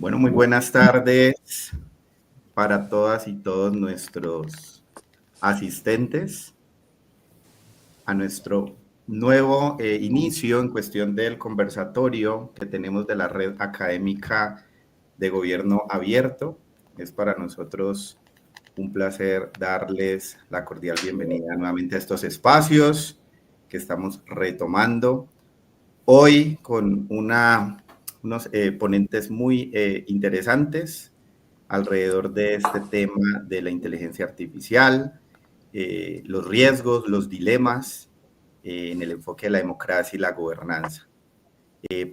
Bueno, muy buenas tardes para todas y todos nuestros asistentes a nuestro nuevo inicio en cuestión del conversatorio que tenemos de la Red Académica de Gobierno Abierto. Es para nosotros un placer darles la cordial bienvenida nuevamente a estos espacios que estamos retomando hoy con unos ponentes muy interesantes alrededor de este tema de la inteligencia artificial, los riesgos, los dilemas en el enfoque de la democracia y la gobernanza.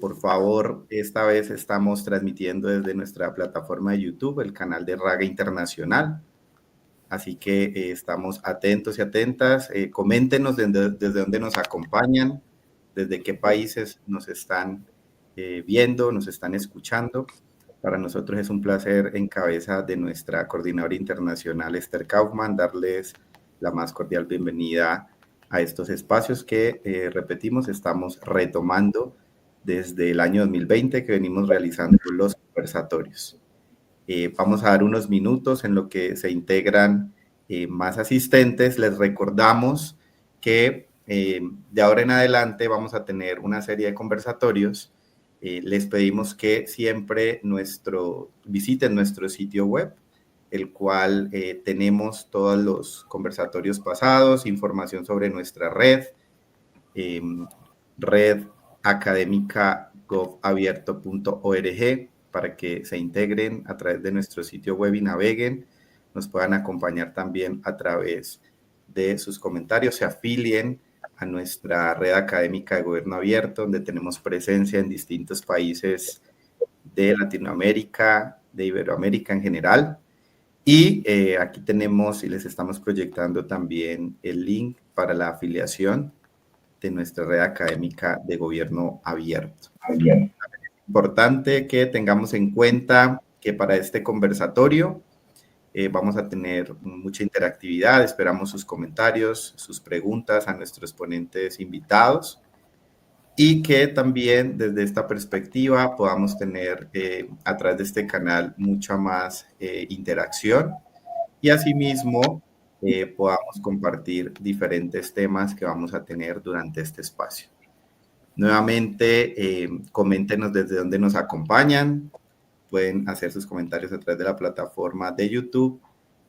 Por favor, esta vez estamos transmitiendo desde nuestra plataforma de YouTube, el canal de Raga Internacional. Así que estamos atentos y atentas. Coméntenos desde dónde nos acompañan, desde qué países nos están viendo, nos están escuchando. Para nosotros es un placer, en cabeza de nuestra coordinadora internacional, Esther Kaufman, darles la más cordial bienvenida a estos espacios que, repetimos, estamos retomando desde el año 2020 que venimos realizando los conversatorios. Vamos a dar unos minutos en lo que se integran más asistentes. Les recordamos que de ahora en adelante vamos a tener una serie de conversatorios. Les pedimos que siempre visiten nuestro sitio web, el cual tenemos todos los conversatorios pasados, información sobre nuestra red, red académica govabierto.org, para que se integren a través de nuestro sitio web y naveguen, nos puedan acompañar también a través de sus comentarios, se afilien a nuestra red académica de Gobierno Abierto, donde tenemos presencia en distintos países de Latinoamérica, de Iberoamérica en general. Y aquí tenemos y les estamos proyectando también el link para la afiliación de nuestra red académica de Gobierno Abierto. Es importante que tengamos en cuenta que para este conversatorio vamos a tener mucha interactividad. Esperamos sus comentarios, sus preguntas a nuestros ponentes invitados, y que también desde esta perspectiva podamos tener a través de este canal mucha más interacción, y asimismo podamos compartir diferentes temas que vamos a tener durante este espacio. Nuevamente, coméntenos desde dónde nos acompañan. Pueden hacer sus comentarios a través de la plataforma de YouTube,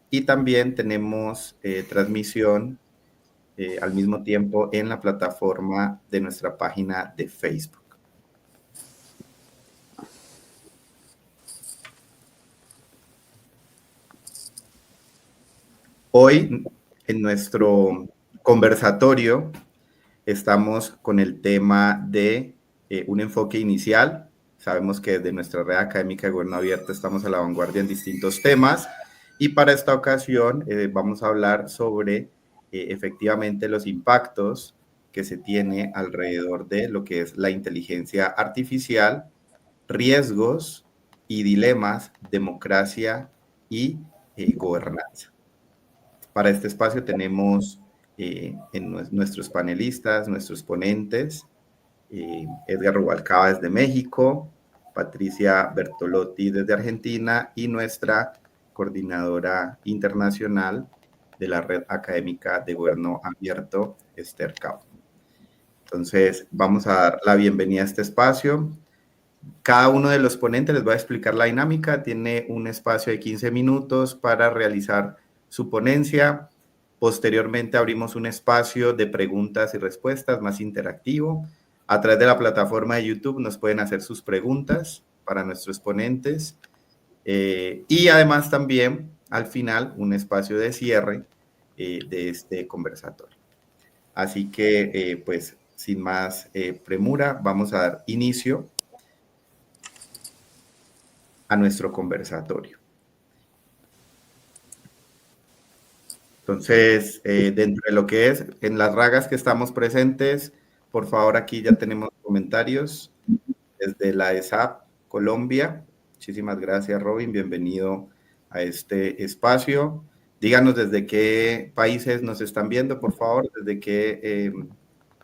y también tenemos transmisión al mismo tiempo en la plataforma de nuestra página de Facebook. Hoy, en nuestro conversatorio, estamos con el tema de un enfoque inicial. Sabemos que desde nuestra red académica de Gobierno Abierto estamos a la vanguardia en distintos temas, y para esta ocasión vamos a hablar sobre efectivamente los impactos que se tiene alrededor de lo que es la inteligencia artificial, riesgos y dilemas, democracia y gobernanza. Para este espacio tenemos nuestros panelistas, nuestros ponentes, Edgar Rubalcaba desde México, Patricia Bertolotti desde Argentina, y nuestra coordinadora internacional de la Red Académica de Gobierno Abierto, Esther Kaufman. Entonces, vamos a dar la bienvenida a este espacio. Cada uno de los ponentes les va a explicar la dinámica. Tiene un espacio de 15 minutos para realizar su ponencia. Posteriormente abrimos un espacio de preguntas y respuestas más interactivo. A través de la plataforma de YouTube nos pueden hacer sus preguntas para nuestros ponentes. Y además también al final un espacio de cierre de este conversatorio. Así que pues sin más premura, vamos a dar inicio a nuestro conversatorio. Entonces, dentro de lo que es, en las ragas que estamos presentes, por favor, aquí ya tenemos comentarios desde la ESAP Colombia. Muchísimas gracias, Robin. Bienvenido a este espacio. Díganos desde qué países nos están viendo, por favor, desde qué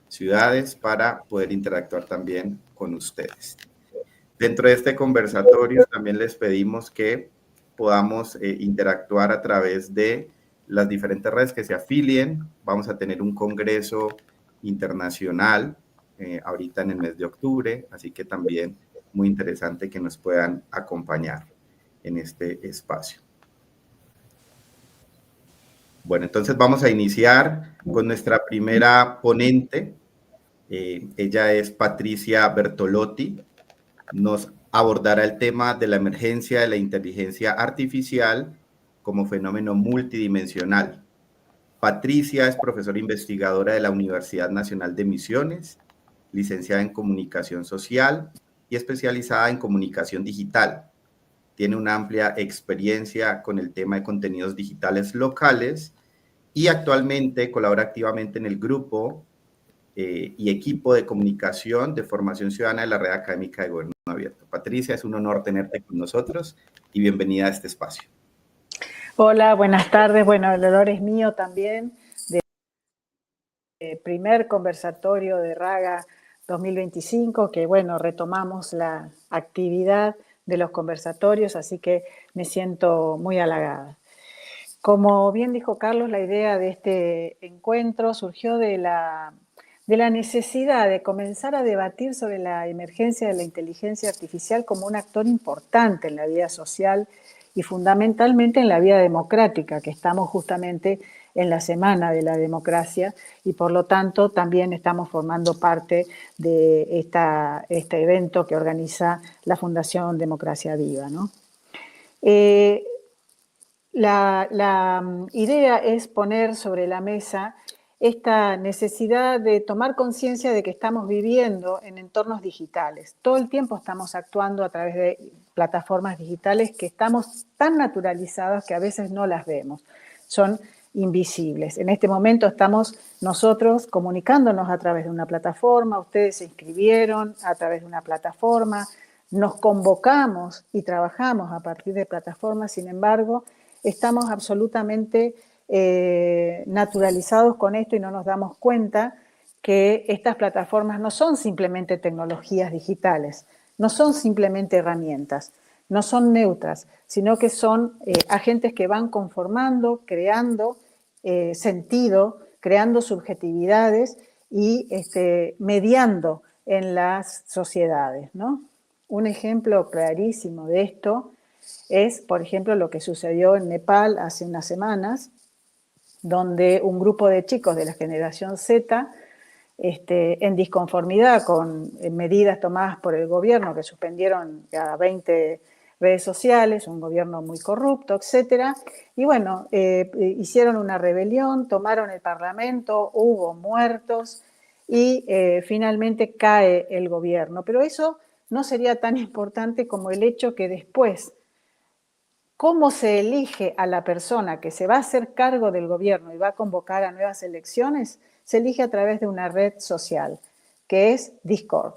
ciudades, para poder interactuar también con ustedes. Dentro de este conversatorio también les pedimos que podamos interactuar a través de las diferentes redes que se afilien. Vamos a tener un congreso internacional ahorita en el mes de octubre, así que también muy interesante que nos puedan acompañar en este espacio. Bueno, entonces vamos a iniciar con nuestra primera ponente. Ella es Patricia Bertolotti. Nos abordará el tema de la emergencia de la inteligencia artificial como fenómeno multidimensional. Patricia es profesora investigadora de la Universidad Nacional de Misiones, licenciada en Comunicación Social y especializada en Comunicación Digital. Tiene una amplia experiencia con el tema de contenidos digitales locales y actualmente colabora activamente en el grupo y equipo de comunicación de formación ciudadana de la Red Académica de Gobierno Abierto. Patricia, es un honor tenerte con nosotros y bienvenida a este espacio. Hola, buenas tardes. Bueno, el honor es mío también del primer conversatorio de Raga 2025, que bueno, retomamos la actividad de los conversatorios, así que me siento muy halagada. Como bien dijo Carlos, la idea de este encuentro surgió de la necesidad de comenzar a debatir sobre la emergencia de la inteligencia artificial como un actor importante en la vida social y fundamentalmente en la vida democrática, que estamos justamente en la Semana de la Democracia y por lo tanto también estamos formando parte de este evento que organiza la Fundación Democracia Viva, ¿no? La idea es poner sobre la mesa esta necesidad de tomar conciencia de que estamos viviendo en entornos digitales. Todo el tiempo estamos actuando a través de plataformas digitales que estamos tan naturalizadas que a veces no las vemos. Son invisibles. En este momento estamos nosotros comunicándonos a través de una plataforma, ustedes se inscribieron a través de una plataforma, nos convocamos y trabajamos a partir de plataformas, sin embargo, estamos absolutamente naturalizados con esto y no nos damos cuenta que estas plataformas no son simplemente tecnologías digitales, no son simplemente herramientas, no son neutras, sino que son agentes que van conformando, creando sentido, creando subjetividades y mediando en las sociedades, ¿no? Un ejemplo clarísimo de esto es, por ejemplo, lo que sucedió en Nepal hace unas semanas, donde un grupo de chicos de la generación Z, en disconformidad con medidas tomadas por el gobierno que suspendieron a 20 redes sociales, un gobierno muy corrupto, etcétera, y bueno, hicieron una rebelión, tomaron el parlamento, hubo muertos y finalmente cae el gobierno. Pero eso no sería tan importante como el hecho que después, cómo se elige a la persona que se va a hacer cargo del gobierno y va a convocar a nuevas elecciones, se elige a través de una red social, que es Discord.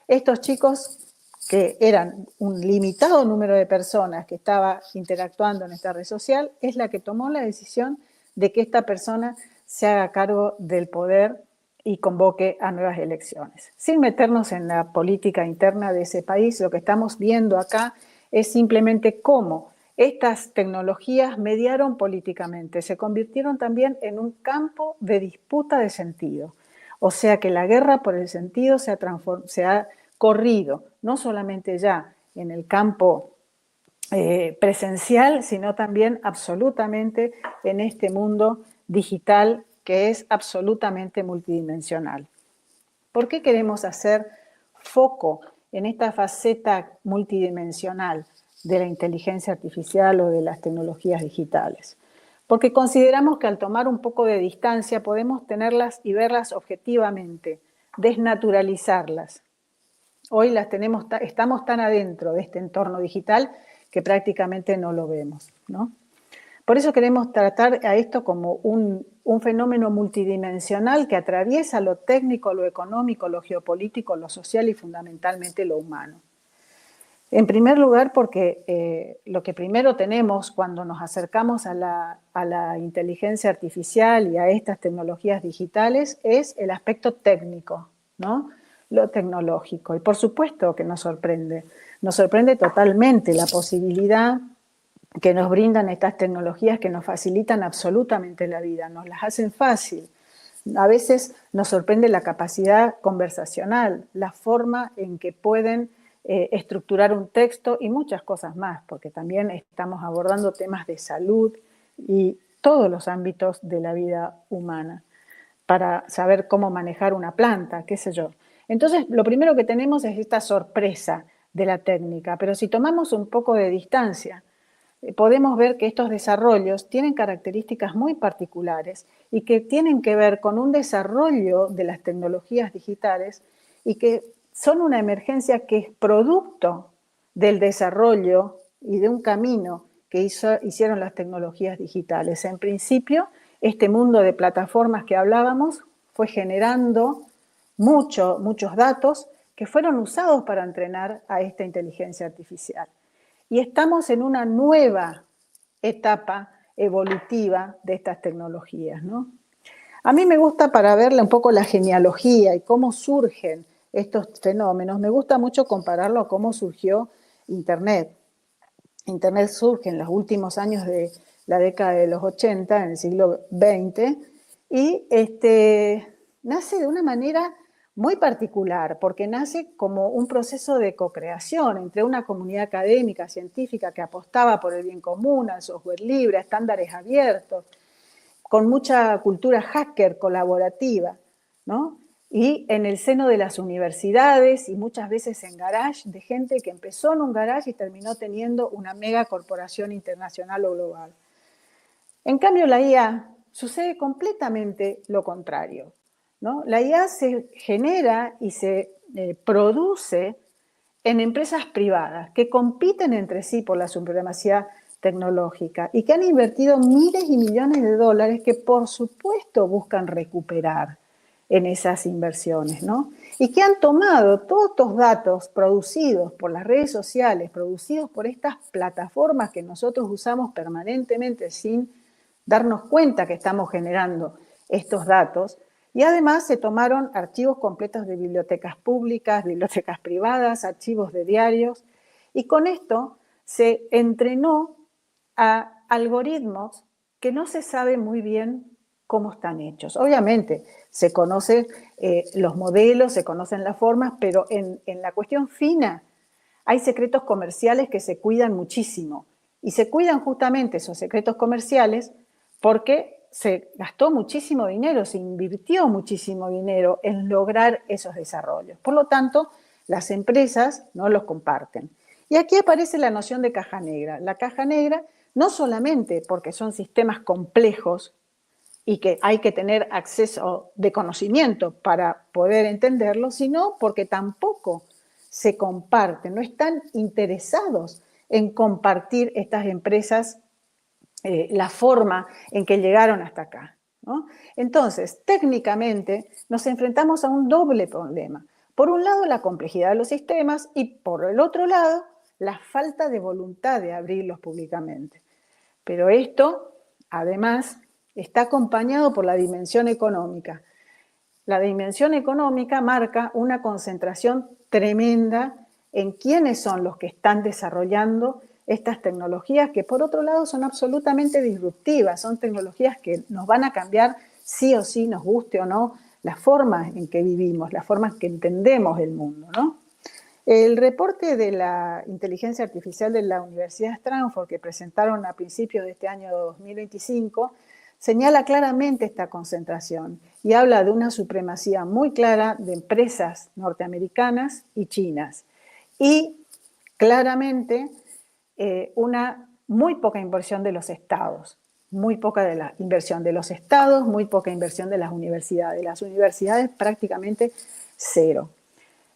Estos chicos, que eran un limitado número de personas que estaba interactuando en esta red social, es la que tomó la decisión de que esta persona se haga cargo del poder y convoque a nuevas elecciones. Sin meternos en la política interna de ese país, lo que estamos viendo acá es simplemente cómo estas tecnologías mediaron políticamente, se convirtieron también en un campo de disputa de sentido. O sea que la guerra por el sentido se ha corrido, no solamente ya en el campo presencial, sino también absolutamente en este mundo digital que es absolutamente multidimensional. ¿Por qué queremos hacer foco en esta faceta multidimensional de la inteligencia artificial o de las tecnologías digitales? Porque consideramos que al tomar un poco de distancia podemos tenerlas y verlas objetivamente, desnaturalizarlas. Hoy las tenemos, estamos tan adentro de este entorno digital que prácticamente no lo vemos, ¿no? Por eso queremos tratar a esto como un fenómeno multidimensional que atraviesa lo técnico, lo económico, lo geopolítico, lo social y fundamentalmente lo humano. En primer lugar, porque lo que primero tenemos cuando nos acercamos a la inteligencia artificial y a estas tecnologías digitales es el aspecto técnico, ¿no? Lo tecnológico. Y por supuesto que nos sorprende. Nos sorprende totalmente la posibilidad que nos brindan estas tecnologías que nos facilitan absolutamente la vida, nos las hacen fácil. A veces nos sorprende la capacidad conversacional, la forma en que pueden estructurar un texto y muchas cosas más, porque también estamos abordando temas de salud y todos los ámbitos de la vida humana, para saber cómo manejar una planta, qué sé yo. Entonces, lo primero que tenemos es esta sorpresa de la técnica, pero si tomamos un poco de distancia, podemos ver que estos desarrollos tienen características muy particulares y que tienen que ver con un desarrollo de las tecnologías digitales y que son una emergencia que es producto del desarrollo y de un camino que hicieron las tecnologías digitales. En principio, este mundo de plataformas que hablábamos fue generando muchos datos que fueron usados para entrenar a esta inteligencia artificial. Y estamos en una nueva etapa evolutiva de estas tecnologías, ¿no? A mí me gusta, para verle un poco la genealogía y cómo surgen estos fenómenos, me gusta mucho compararlo a cómo surgió Internet. Internet surge en los últimos años de la década de los 80, en el siglo XX, y nace de una manera muy particular, porque nace como un proceso de co-creación entre una comunidad académica, científica, que apostaba por el bien común, al software libre, a estándares abiertos, con mucha cultura hacker colaborativa, ¿no? Y en el seno de las universidades y muchas veces en garage, de gente que empezó en un garage y terminó teniendo una mega corporación internacional o global. En cambio, la IA sucede completamente lo contrario, ¿no? La IA se genera y se produce en empresas privadas que compiten entre sí por la supremacía tecnológica y que han invertido miles y millones de dólares que por supuesto buscan recuperar en esas inversiones, ¿no? Y que han tomado todos estos datos producidos por las redes sociales, producidos por estas plataformas que nosotros usamos permanentemente sin darnos cuenta que estamos generando estos datos, y además se tomaron archivos completos de bibliotecas públicas, bibliotecas privadas, archivos de diarios, y con esto se entrenó a algoritmos que no se sabe muy bien cómo están hechos. Obviamente se conocen los modelos, se conocen las formas, pero en la cuestión fina hay secretos comerciales que se cuidan muchísimo. Y se cuidan justamente esos secretos comerciales porque se gastó muchísimo dinero, se invirtió muchísimo dinero en lograr esos desarrollos. Por lo tanto, las empresas no los comparten. Y aquí aparece la noción de caja negra. La caja negra no solamente porque son sistemas complejos y que hay que tener acceso de conocimiento para poder entenderlo, sino porque tampoco se comparten, no están interesados en compartir estas empresas la forma en que llegaron hasta acá, ¿no? Entonces, técnicamente nos enfrentamos a un doble problema. Por un lado, la complejidad de los sistemas y por el otro lado, la falta de voluntad de abrirlos públicamente. Pero esto, además, está acompañado por la dimensión económica. La dimensión económica marca una concentración tremenda en quiénes son los que están desarrollando estas tecnologías que por otro lado son absolutamente disruptivas, son tecnologías que nos van a cambiar sí o sí, nos guste o no, la forma en que vivimos, la forma en que entendemos el mundo, ¿no? El reporte de la inteligencia artificial de la Universidad de Stanford que presentaron a principios de este año 2025 señala claramente esta concentración y habla de una supremacía muy clara de empresas norteamericanas y chinas y claramente una muy poca inversión de los estados, muy poca de la inversión de los estados, muy poca inversión de las universidades prácticamente cero.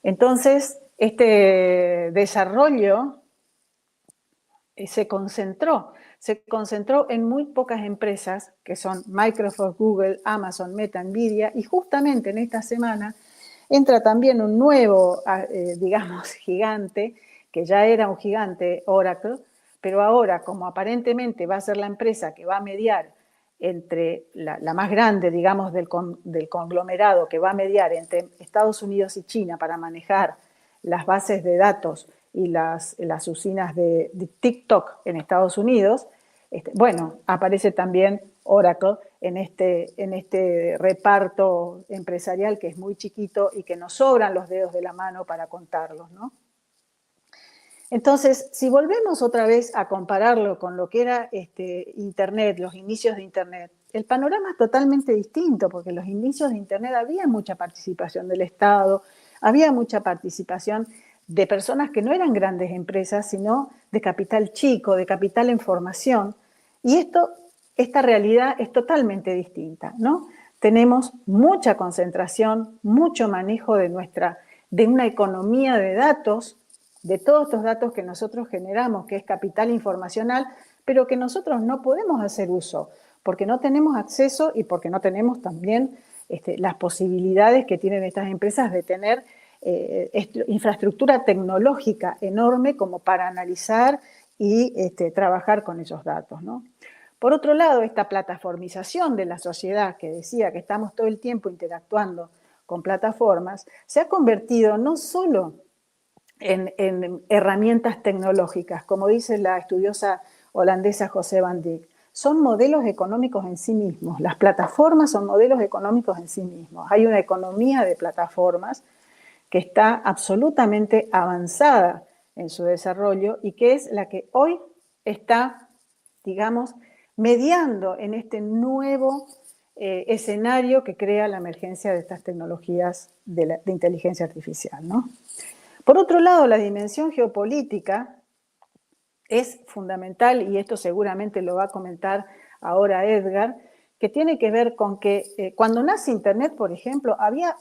Entonces, este desarrollo se concentró en muy pocas empresas, que son Microsoft, Google, Amazon, Meta, Nvidia, y justamente en esta semana entra también un nuevo, digamos, gigante, que ya era un gigante, Oracle, pero ahora, como aparentemente va a ser la empresa que va a mediar entre la más grande, digamos, del conglomerado, que va a mediar entre Estados Unidos y China para manejar las bases de datos y las usinas de TikTok en Estados Unidos, bueno, aparece también Oracle en este reparto empresarial que es muy chiquito y que nos sobran los dedos de la mano para contarlos, ¿no? Entonces, si volvemos otra vez a compararlo con lo que era Internet, los inicios de Internet, el panorama es totalmente distinto, porque en los inicios de Internet había mucha participación del Estado, había mucha participación de personas que no eran grandes empresas, sino de capital chico, de capital en formación. Y esta realidad es totalmente distinta, ¿no? Tenemos mucha concentración, mucho manejo de una economía de datos, de todos estos datos que nosotros generamos, que es capital informacional, pero que nosotros no podemos hacer uso, porque no tenemos acceso y porque no tenemos también las posibilidades que tienen estas empresas de tener infraestructura tecnológica enorme como para analizar y trabajar con esos datos, ¿no? Por otro lado, esta plataformización de la sociedad, que decía que estamos todo el tiempo interactuando con plataformas, se ha convertido no solo en herramientas tecnológicas, como dice la estudiosa holandesa José van Dijk, son modelos económicos en sí mismos. Las plataformas son modelos económicos en sí mismos. Hay una economía de plataformas que está absolutamente avanzada en su desarrollo y que es la que hoy está, digamos, mediando en este nuevo escenario que crea la emergencia de estas tecnologías de inteligencia artificial, ¿no? Por otro lado, la dimensión geopolítica es fundamental, y esto seguramente lo va a comentar ahora Edgar, que tiene que ver con que cuando nace Internet, por ejemplo, había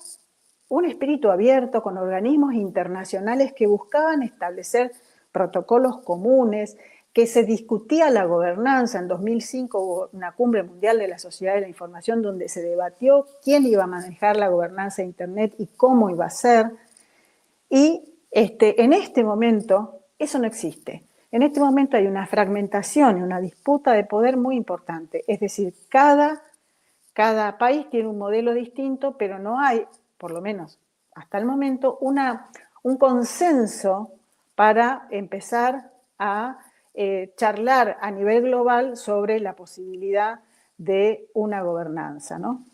un espíritu abierto con organismos internacionales que buscaban establecer protocolos comunes, que se discutía la gobernanza. En 2005 hubo una cumbre mundial de la Sociedad de la Información donde se debatió quién iba a manejar la gobernanza de Internet y cómo iba a ser. Y en este momento eso no existe. En este momento hay una fragmentación y una disputa de poder muy importante. Es decir, cada país tiene un modelo distinto, pero no hay, por lo menos hasta el momento, un consenso para empezar a charlar a nivel global sobre la posibilidad de una gobernanza, ¿no?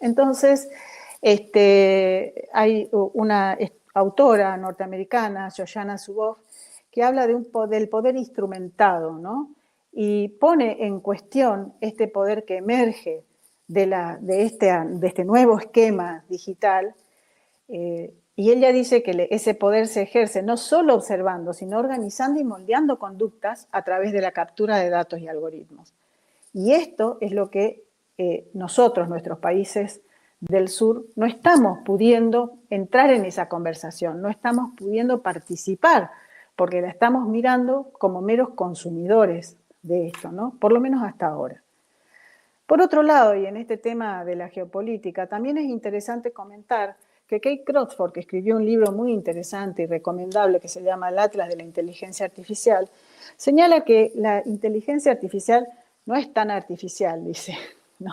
Entonces, hay una autora norteamericana, Shoshana Zuboff, que habla del poder instrumentado, ¿no? Y pone en cuestión este poder que emerge de este nuevo esquema digital, y ella dice que ese poder se ejerce no solo observando, sino organizando y moldeando conductas a través de la captura de datos y algoritmos. Y esto es lo que nosotros, nuestros países del sur, no estamos pudiendo entrar en esa conversación, no estamos pudiendo participar, porque la estamos mirando como meros consumidores de esto, ¿no? Por lo menos hasta ahora. Por otro lado, y en este tema de la geopolítica, también es interesante comentar que Kate Crossford, que escribió un libro muy interesante y recomendable que se llama El Atlas de la Inteligencia Artificial, señala que la inteligencia artificial no es tan artificial, dice, ¿no?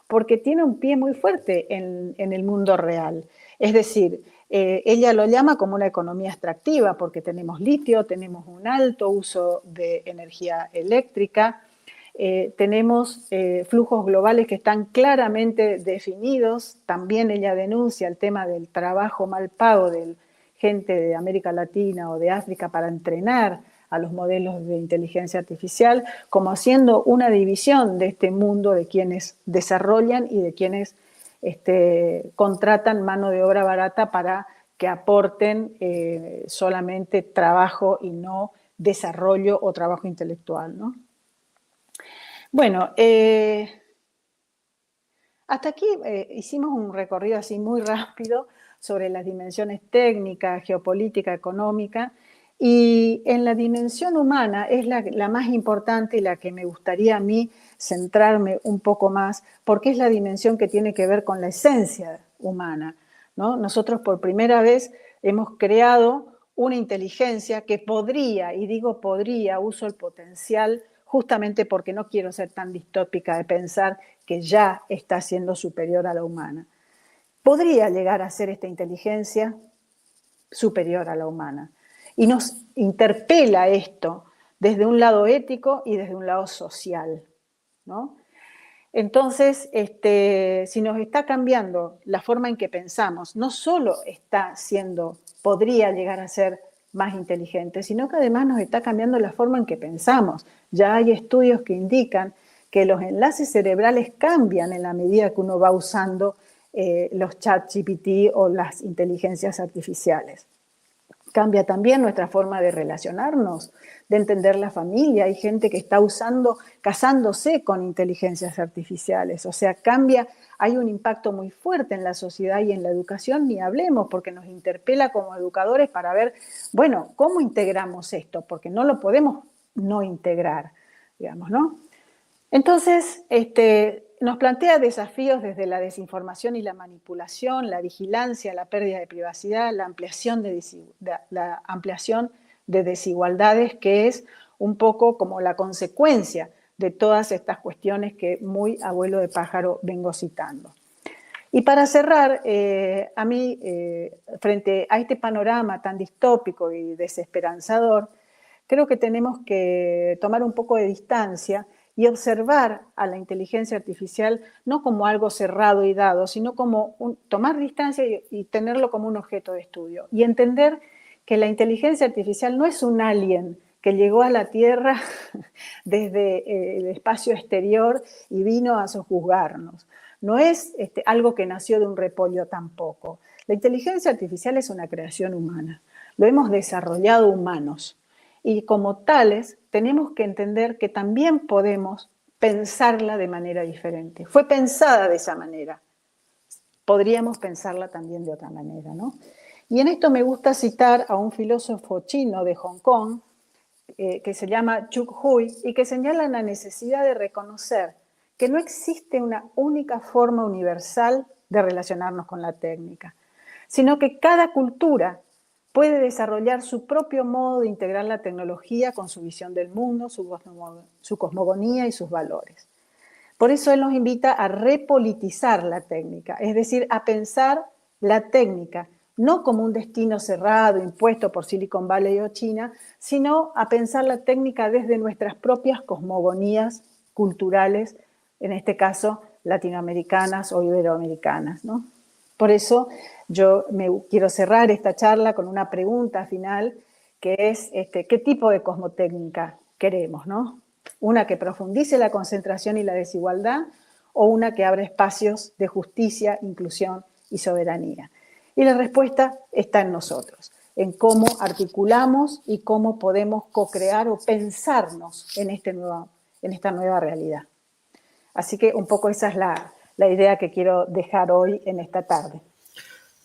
Porque tiene un pie muy fuerte en el mundo real. Es decir, ella lo llama como una economía extractiva, porque tenemos litio, tenemos un alto uso de energía eléctrica, tenemos flujos globales que están claramente definidos. También ella denuncia el tema del trabajo mal pago de gente de América Latina o de África para entrenar a los modelos de inteligencia artificial, como haciendo una división de este mundo de quienes desarrollan y de quienes contratan mano de obra barata para que aporten solamente trabajo y no desarrollo o trabajo intelectual, ¿no? Bueno, hasta aquí hicimos un recorrido así muy rápido sobre las dimensiones técnicas, geopolítica, económica, y en la dimensión humana es la más importante y la que me gustaría a mí centrarme un poco más, porque es la dimensión que tiene que ver con la esencia humana, ¿no? Nosotros por primera vez hemos creado una inteligencia que podría, y digo podría, uso el potencial justamente porque no quiero ser tan distópica de pensar que ya está siendo superior a la humana. Podría llegar a ser esta inteligencia superior a la humana. Y nos interpela esto desde un lado ético y desde un lado social, ¿no? Entonces, si nos está cambiando la forma en que pensamos, no solo podría llegar a ser más inteligente, sino que además nos está cambiando la forma en que pensamos. Ya hay estudios que indican que los enlaces cerebrales cambian en la medida que uno va usando los ChatGPT o las inteligencias artificiales. Cambia también nuestra forma de relacionarnos, de entender la familia. Hay gente que está casándose con inteligencias artificiales. O sea, hay un impacto muy fuerte en la sociedad y en la educación, ni hablemos, porque nos interpela como educadores para ver, bueno, ¿cómo integramos esto? Porque no lo podemos no integrar, digamos, ¿no? Entonces, nos plantea desafíos desde la desinformación y la manipulación, la vigilancia, la pérdida de privacidad, la ampliación de desigualdades, que es un poco como la consecuencia de todas estas cuestiones que muy abuelo de pájaro vengo citando. Y para cerrar, a mí, frente a este panorama tan distópico y desesperanzador, creo que tenemos que tomar un poco de distancia y observar a la inteligencia artificial no como algo cerrado y dado, sino como tomar distancia y tenerlo como un objeto de estudio. Y entender que la inteligencia artificial no es un alien que llegó a la Tierra desde el espacio exterior y vino a sojuzgarnos. No es algo que nació de un repollo tampoco. La inteligencia artificial es una creación humana. Lo hemos desarrollado humanos. Y como tales, tenemos que entender que también podemos pensarla de manera diferente. Fue pensada de esa manera. Podríamos pensarla también de otra manera, ¿no? Y en esto me gusta citar a un filósofo chino de Hong Kong, que se llama Chuk Hui, y que señala la necesidad de reconocer que no existe una única forma universal de relacionarnos con la técnica, sino que cada cultura puede desarrollar su propio modo de integrar la tecnología con su visión del mundo, su cosmogonía y sus valores. Por eso él nos invita a repolitizar la técnica, es decir, a pensar la técnica no como un destino cerrado, impuesto por Silicon Valley o China, sino a pensar la técnica desde nuestras propias cosmogonías culturales, en este caso latinoamericanas o iberoamericanas, ¿no? Por eso yo quiero cerrar esta charla con una pregunta final, que es ¿qué tipo de cosmotécnica queremos, ¿no? Una que profundice la concentración y la desigualdad o una que abra espacios de justicia, inclusión y soberanía. Y la respuesta está en nosotros, en cómo articulamos y cómo podemos co-crear o pensarnos en esta nueva realidad. Así que un poco esa es la idea que quiero dejar hoy en esta tarde.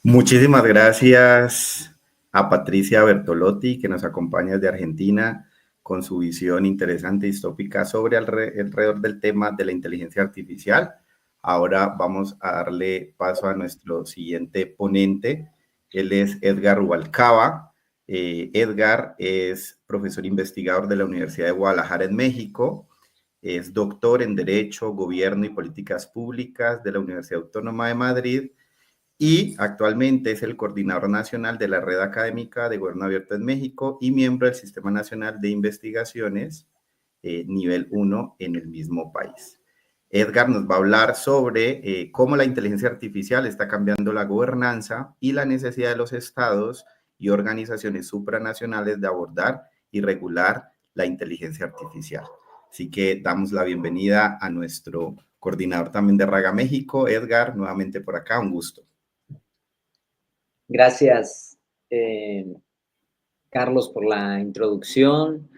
Muchísimas gracias a Patricia Bertolotti, que nos acompaña desde Argentina con su visión interesante y distópica sobre alrededor del tema de la inteligencia artificial. Ahora vamos a darle paso a nuestro siguiente ponente. Él es Edgar Rubalcaba. Edgar es profesor investigador de la Universidad de Guadalajara en México. Es doctor en Derecho, Gobierno y Políticas Públicas de la Universidad Autónoma de Madrid y actualmente es el coordinador nacional de la Red Académica de Gobierno Abierto en México y miembro del Sistema Nacional de Investigaciones nivel 1 en el mismo país. Edgar nos va a hablar sobre cómo la inteligencia artificial está cambiando la gobernanza y la necesidad de los estados y organizaciones supranacionales de abordar y regular la inteligencia artificial. Así que damos la bienvenida a nuestro coordinador también de Raga México, Edgar, nuevamente por acá, un gusto. Gracias, Carlos, por la introducción.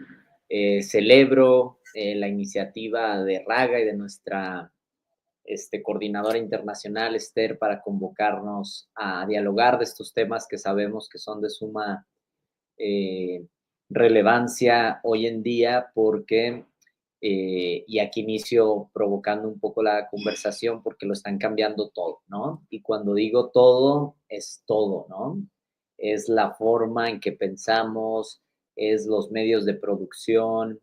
Celebro la iniciativa de Raga y de nuestra coordinadora internacional, Esther, para convocarnos a dialogar de estos temas que sabemos que son de suma relevancia hoy en día, porque, y aquí inicio provocando un poco la conversación, porque lo están cambiando todo, ¿no? Y cuando digo todo, es todo, ¿no? Es la forma en que pensamos, es los medios de producción,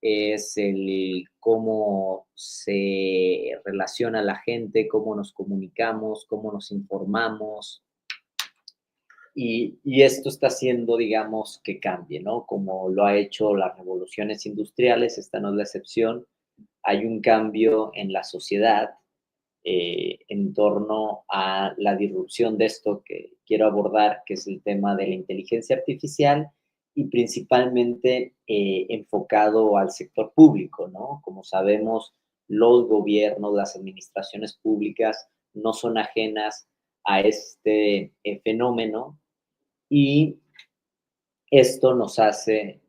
es el cómo se relaciona la gente, cómo nos comunicamos, cómo nos informamos. Y esto está haciendo, digamos, que cambie, ¿no? Como lo ha hecho las revoluciones industriales, esta no es la excepción. Hay un cambio en la sociedad en torno a la disrupción de esto que quiero abordar, que es el tema de la inteligencia artificial y principalmente enfocado al sector público, ¿no? Como sabemos, los gobiernos, las administraciones públicas no son ajenas a este fenómeno y esto nos hace,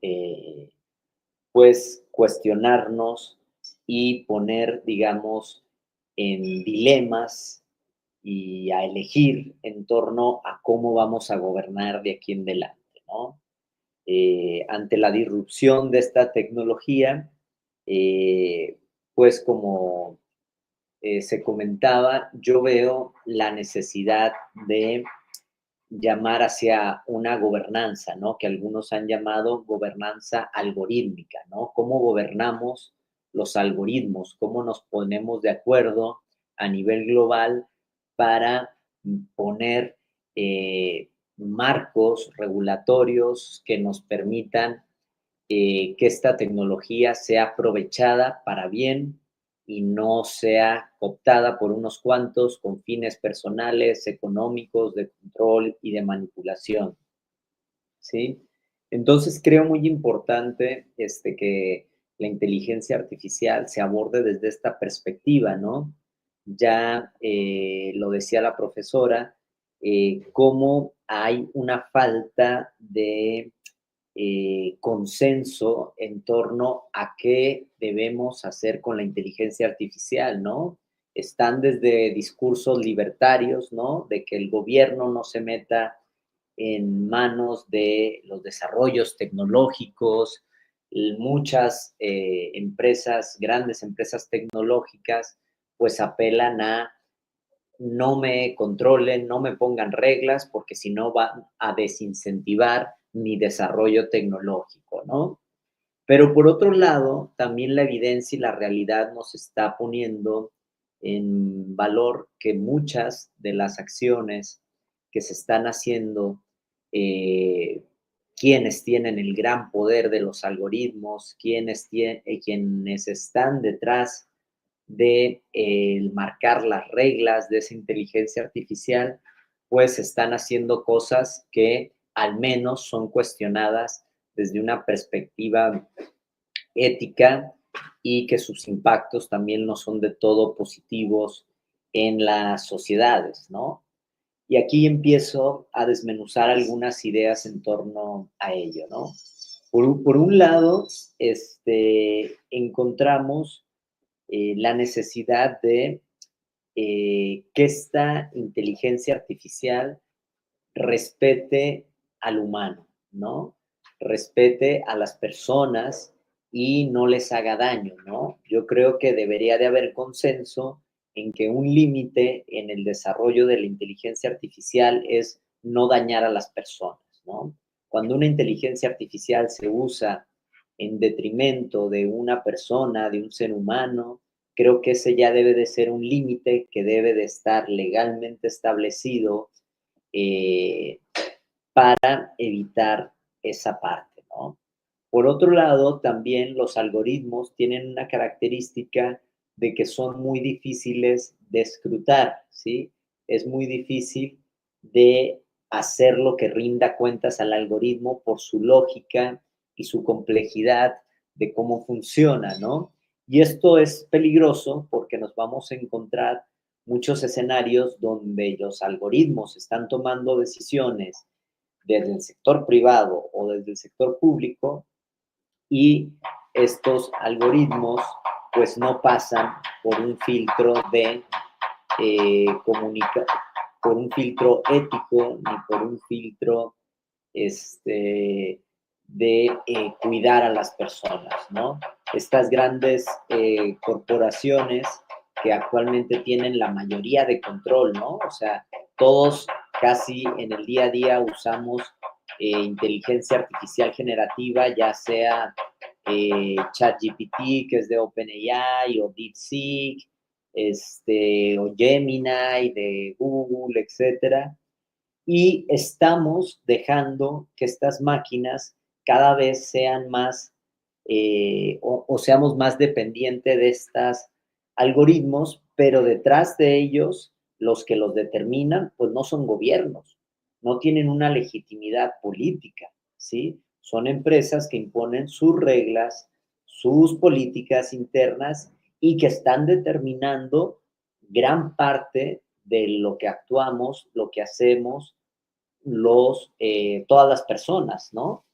pues, cuestionarnos y poner, digamos, en dilemas y a elegir en torno a cómo vamos a gobernar de aquí en adelante, ¿no? Ante la disrupción de esta tecnología, eh, pues como se comentaba, yo veo la necesidad de llamar hacia una gobernanza, ¿no? Que algunos han llamado gobernanza algorítmica, ¿no? ¿Cómo gobernamos los algoritmos? ¿Cómo nos ponemos de acuerdo a nivel global para poner marcos regulatorios que nos permitan que esta tecnología sea aprovechada para bien y no sea cooptada por unos cuantos con fines personales, económicos, de control y de manipulación, ¿sí? Entonces creo muy importante que la inteligencia artificial se aborde desde esta perspectiva, ¿no? Ya lo decía la profesora, cómo hay una falta de consenso en torno a qué debemos hacer con la inteligencia artificial, ¿no? Están desde discursos libertarios, ¿no? De que el gobierno no se meta en manos de los desarrollos tecnológicos. Muchas empresas, grandes empresas tecnológicas, pues apelan a no me controlen, no me pongan reglas, porque si no van a desincentivar mi desarrollo tecnológico, ¿no? Pero por otro lado, también la evidencia y la realidad nos está poniendo en valor que muchas de las acciones que se están haciendo, eh, quienes tienen el gran poder de los algoritmos, quienes están detrás de marcar las reglas de esa inteligencia artificial, pues están haciendo cosas que al menos son cuestionadas desde una perspectiva ética y que sus impactos también no son de todo positivos en las sociedades, ¿no? Y aquí empiezo a desmenuzar algunas ideas en torno a ello, ¿no? Por un lado, encontramos la necesidad de que esta inteligencia artificial respete al humano, ¿no? Respete a las personas y no les haga daño, ¿no? Yo creo que debería de haber consenso en que un límite en el desarrollo de la inteligencia artificial es no dañar a las personas, ¿no? Cuando una inteligencia artificial se usa en detrimento de una persona, de un ser humano, creo que ese ya debe de ser un límite que debe de estar legalmente establecido eh, para evitar esa parte, ¿no? Por otro lado, también los algoritmos tienen una característica de que son muy difíciles de escrutar, ¿sí? Es muy difícil de hacer lo que rinda cuentas al algoritmo por su lógica y su complejidad de cómo funciona, ¿no? Y esto es peligroso porque nos vamos a encontrar muchos escenarios donde los algoritmos están tomando decisiones desde el sector privado o desde el sector público y estos algoritmos pues no pasan por un filtro de por un filtro ético ni por un filtro de cuidar a las personas, ¿no? Estas grandes corporaciones que actualmente tienen la mayoría de control, ¿no? O sea, todos casi en el día a día usamos inteligencia artificial generativa, ya sea ChatGPT, que es de OpenAI, o DeepSeek, o Gemini de Google, etcétera. y estamos dejando que estas máquinas cada vez sean más o seamos más dependientes de estos algoritmos, pero detrás de ellos, los que los determinan, pues no son gobiernos, no tienen una legitimidad política, ¿sí? Son empresas que imponen sus reglas, sus políticas internas y que están determinando gran parte de lo que actuamos, lo que hacemos, todas las personas, ¿no?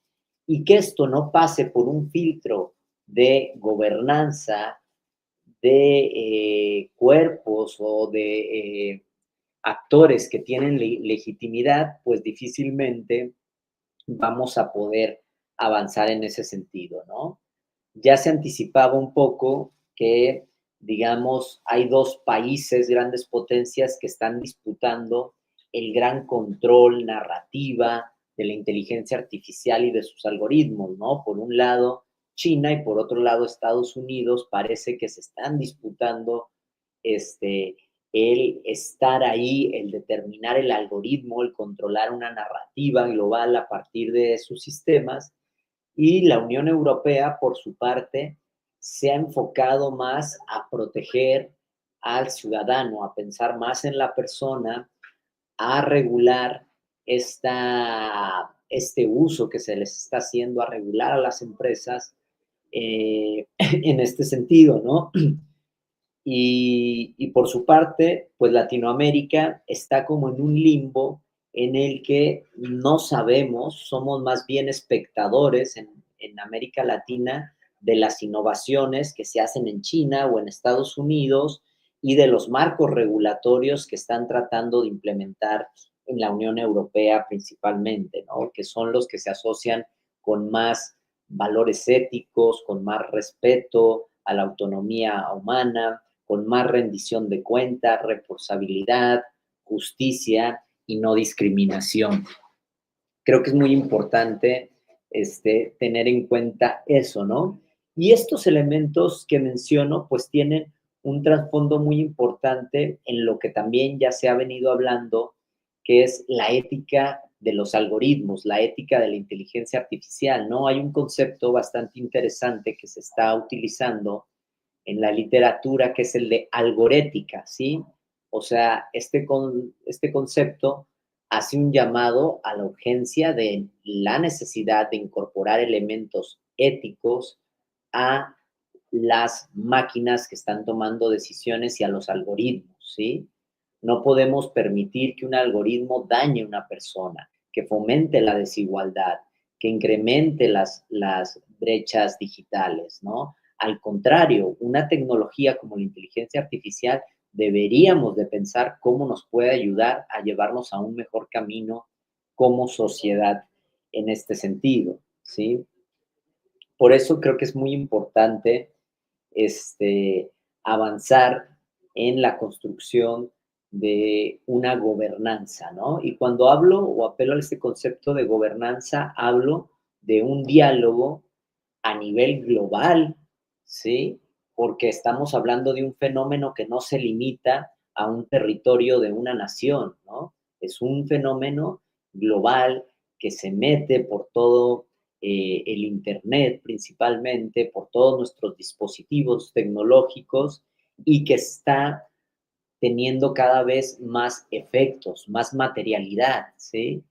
Y que esto no pase por un filtro de gobernanza, de cuerpos o de actores que tienen legitimidad, pues difícilmente vamos a poder avanzar en ese sentido, ¿no? Ya se anticipaba un poco que, digamos, hay dos países, grandes potencias, que están disputando el gran control, narrativa de la inteligencia artificial y de sus algoritmos, ¿no? Por un lado, China y por otro lado, Estados Unidos, parece que se están disputando el estar ahí, el determinar el algoritmo, el controlar una narrativa global a partir de sus sistemas. Y la Unión Europea, por su parte, se ha enfocado más a proteger al ciudadano, a pensar más en la persona, a regular este uso que se les está haciendo, a regular a las empresas en este sentido, ¿no? Y por su parte, pues Latinoamérica está como en un limbo en el que no sabemos, somos más bien espectadores en América Latina de las innovaciones que se hacen en China o en Estados Unidos y de los marcos regulatorios que están tratando de implementar en la Unión Europea principalmente, ¿no? Que son los que se asocian con más valores éticos, con más respeto a la autonomía humana, con más rendición de cuentas, responsabilidad, justicia y no discriminación. Creo que es muy importante tener en cuenta eso, ¿no? Y estos elementos que menciono, pues tienen un trasfondo muy importante en lo que también ya se ha venido hablando, que es la ética de los algoritmos, la ética de la inteligencia artificial, ¿no? Hay un concepto bastante interesante que se está utilizando en la literatura, que es el de algorética, ¿sí? O sea, este concepto hace un llamado a la urgencia de la necesidad de incorporar elementos éticos a las máquinas que están tomando decisiones y a los algoritmos, ¿sí? No podemos permitir que un algoritmo dañe a una persona, que fomente la desigualdad, que incremente las brechas digitales, ¿no? Al contrario, una tecnología como la inteligencia artificial deberíamos de pensar cómo nos puede ayudar a llevarnos a un mejor camino como sociedad en este sentido, ¿sí? Por eso creo que es muy importante avanzar en la construcción de una gobernanza, ¿no? Y cuando hablo o apelo a este concepto de gobernanza, hablo de un diálogo a nivel global, ¿sí? Porque estamos hablando de un fenómeno que no se limita a un territorio de una nación, ¿no? Es un fenómeno global que se mete por todo el Internet principalmente, por todos nuestros dispositivos tecnológicos y que está teniendo cada vez más efectos, más materialidad, ¿sí?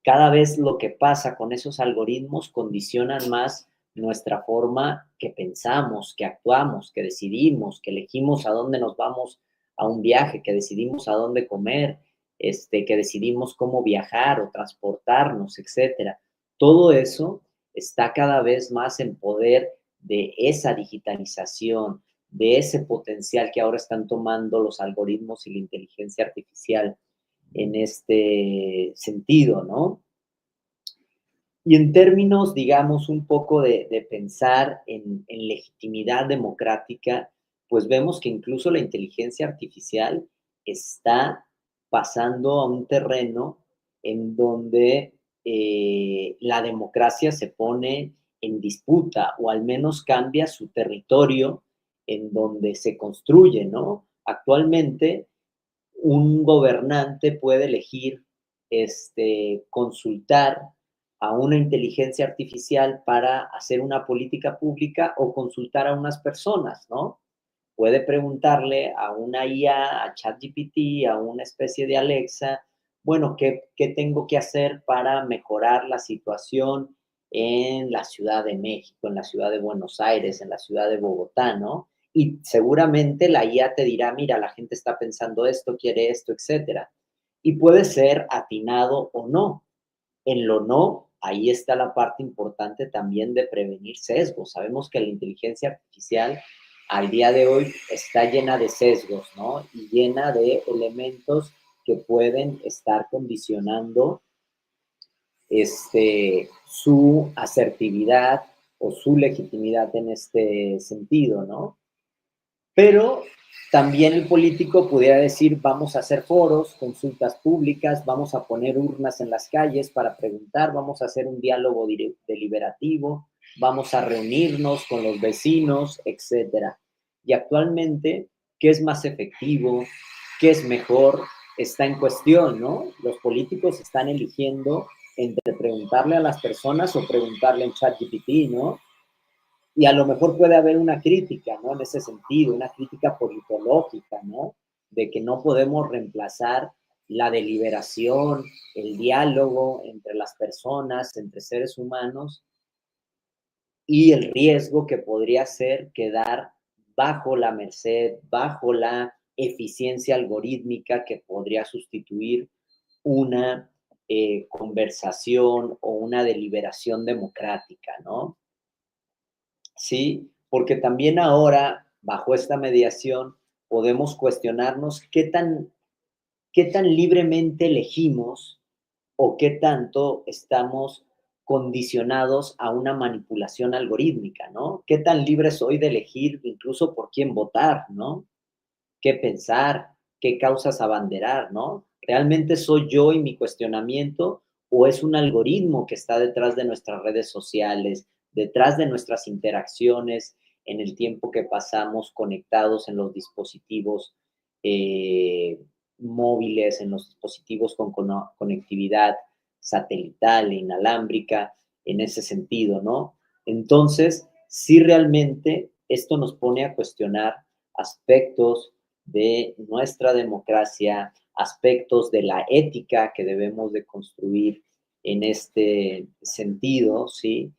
Cada vez lo que pasa con esos algoritmos condicionan más nuestra forma que pensamos, que actuamos, que decidimos, que elegimos a dónde nos vamos a un viaje, que decidimos a dónde comer, que decidimos cómo viajar o transportarnos, etcétera. Todo eso está cada vez más en poder de esa digitalización, de ese potencial que ahora están tomando los algoritmos y la inteligencia artificial en este sentido, ¿no? Y en términos, digamos, un poco de pensar en legitimidad democrática, pues vemos que incluso la inteligencia artificial está pasando a un terreno en donde la democracia se pone en disputa o al menos cambia su territorio en donde se construye, ¿no? Actualmente, un gobernante puede elegir consultar a una inteligencia artificial para hacer una política pública o consultar a unas personas, ¿no? Puede preguntarle a una IA, a ChatGPT, a una especie de Alexa, bueno, ¿qué tengo que hacer para mejorar la situación en la Ciudad de México, en la Ciudad de Buenos Aires, en la Ciudad de Bogotá, ¿no? Y seguramente la IA te dirá, mira, la gente está pensando esto, quiere esto, etcétera. Y puede ser atinado o no. En lo no, ahí está la parte importante también de prevenir sesgos. Sabemos que la inteligencia artificial al día de hoy está llena de sesgos, ¿no? Y llena de elementos que pueden estar condicionando su asertividad o su legitimidad en este sentido, ¿no? Pero también el político pudiera decir, vamos a hacer foros, consultas públicas, vamos a poner urnas en las calles para preguntar, vamos a hacer un diálogo deliberativo, vamos a reunirnos con los vecinos, etcétera. Y actualmente, ¿qué es más efectivo? ¿Qué es mejor? Está en cuestión, ¿no? Los políticos están eligiendo entre preguntarle a las personas o preguntarle en ChatGPT, ¿no? Y a lo mejor puede haber una crítica, ¿no? En ese sentido, una crítica politológica, ¿no? De que no podemos reemplazar la deliberación, el diálogo entre las personas, entre seres humanos, y el riesgo que podría ser quedar bajo la merced, bajo la eficiencia algorítmica que podría sustituir una conversación o una deliberación democrática, ¿no? Sí, porque también ahora, bajo esta mediación, podemos cuestionarnos qué tan libremente elegimos o qué tanto estamos condicionados a una manipulación algorítmica, ¿no? ¿Qué tan libre soy de elegir incluso por quién votar, ¿no? ¿Qué pensar? ¿Qué causas abanderar, ¿no? ¿Realmente soy yo y mi cuestionamiento o es un algoritmo que está detrás de nuestras redes sociales, detrás de nuestras interacciones en el tiempo que pasamos conectados en los dispositivos móviles, en los dispositivos con conectividad satelital e inalámbrica, en ese sentido, ¿no? Entonces, sí realmente esto nos pone a cuestionar aspectos de nuestra democracia, aspectos de la ética que debemos de construir en este sentido, ¿sí?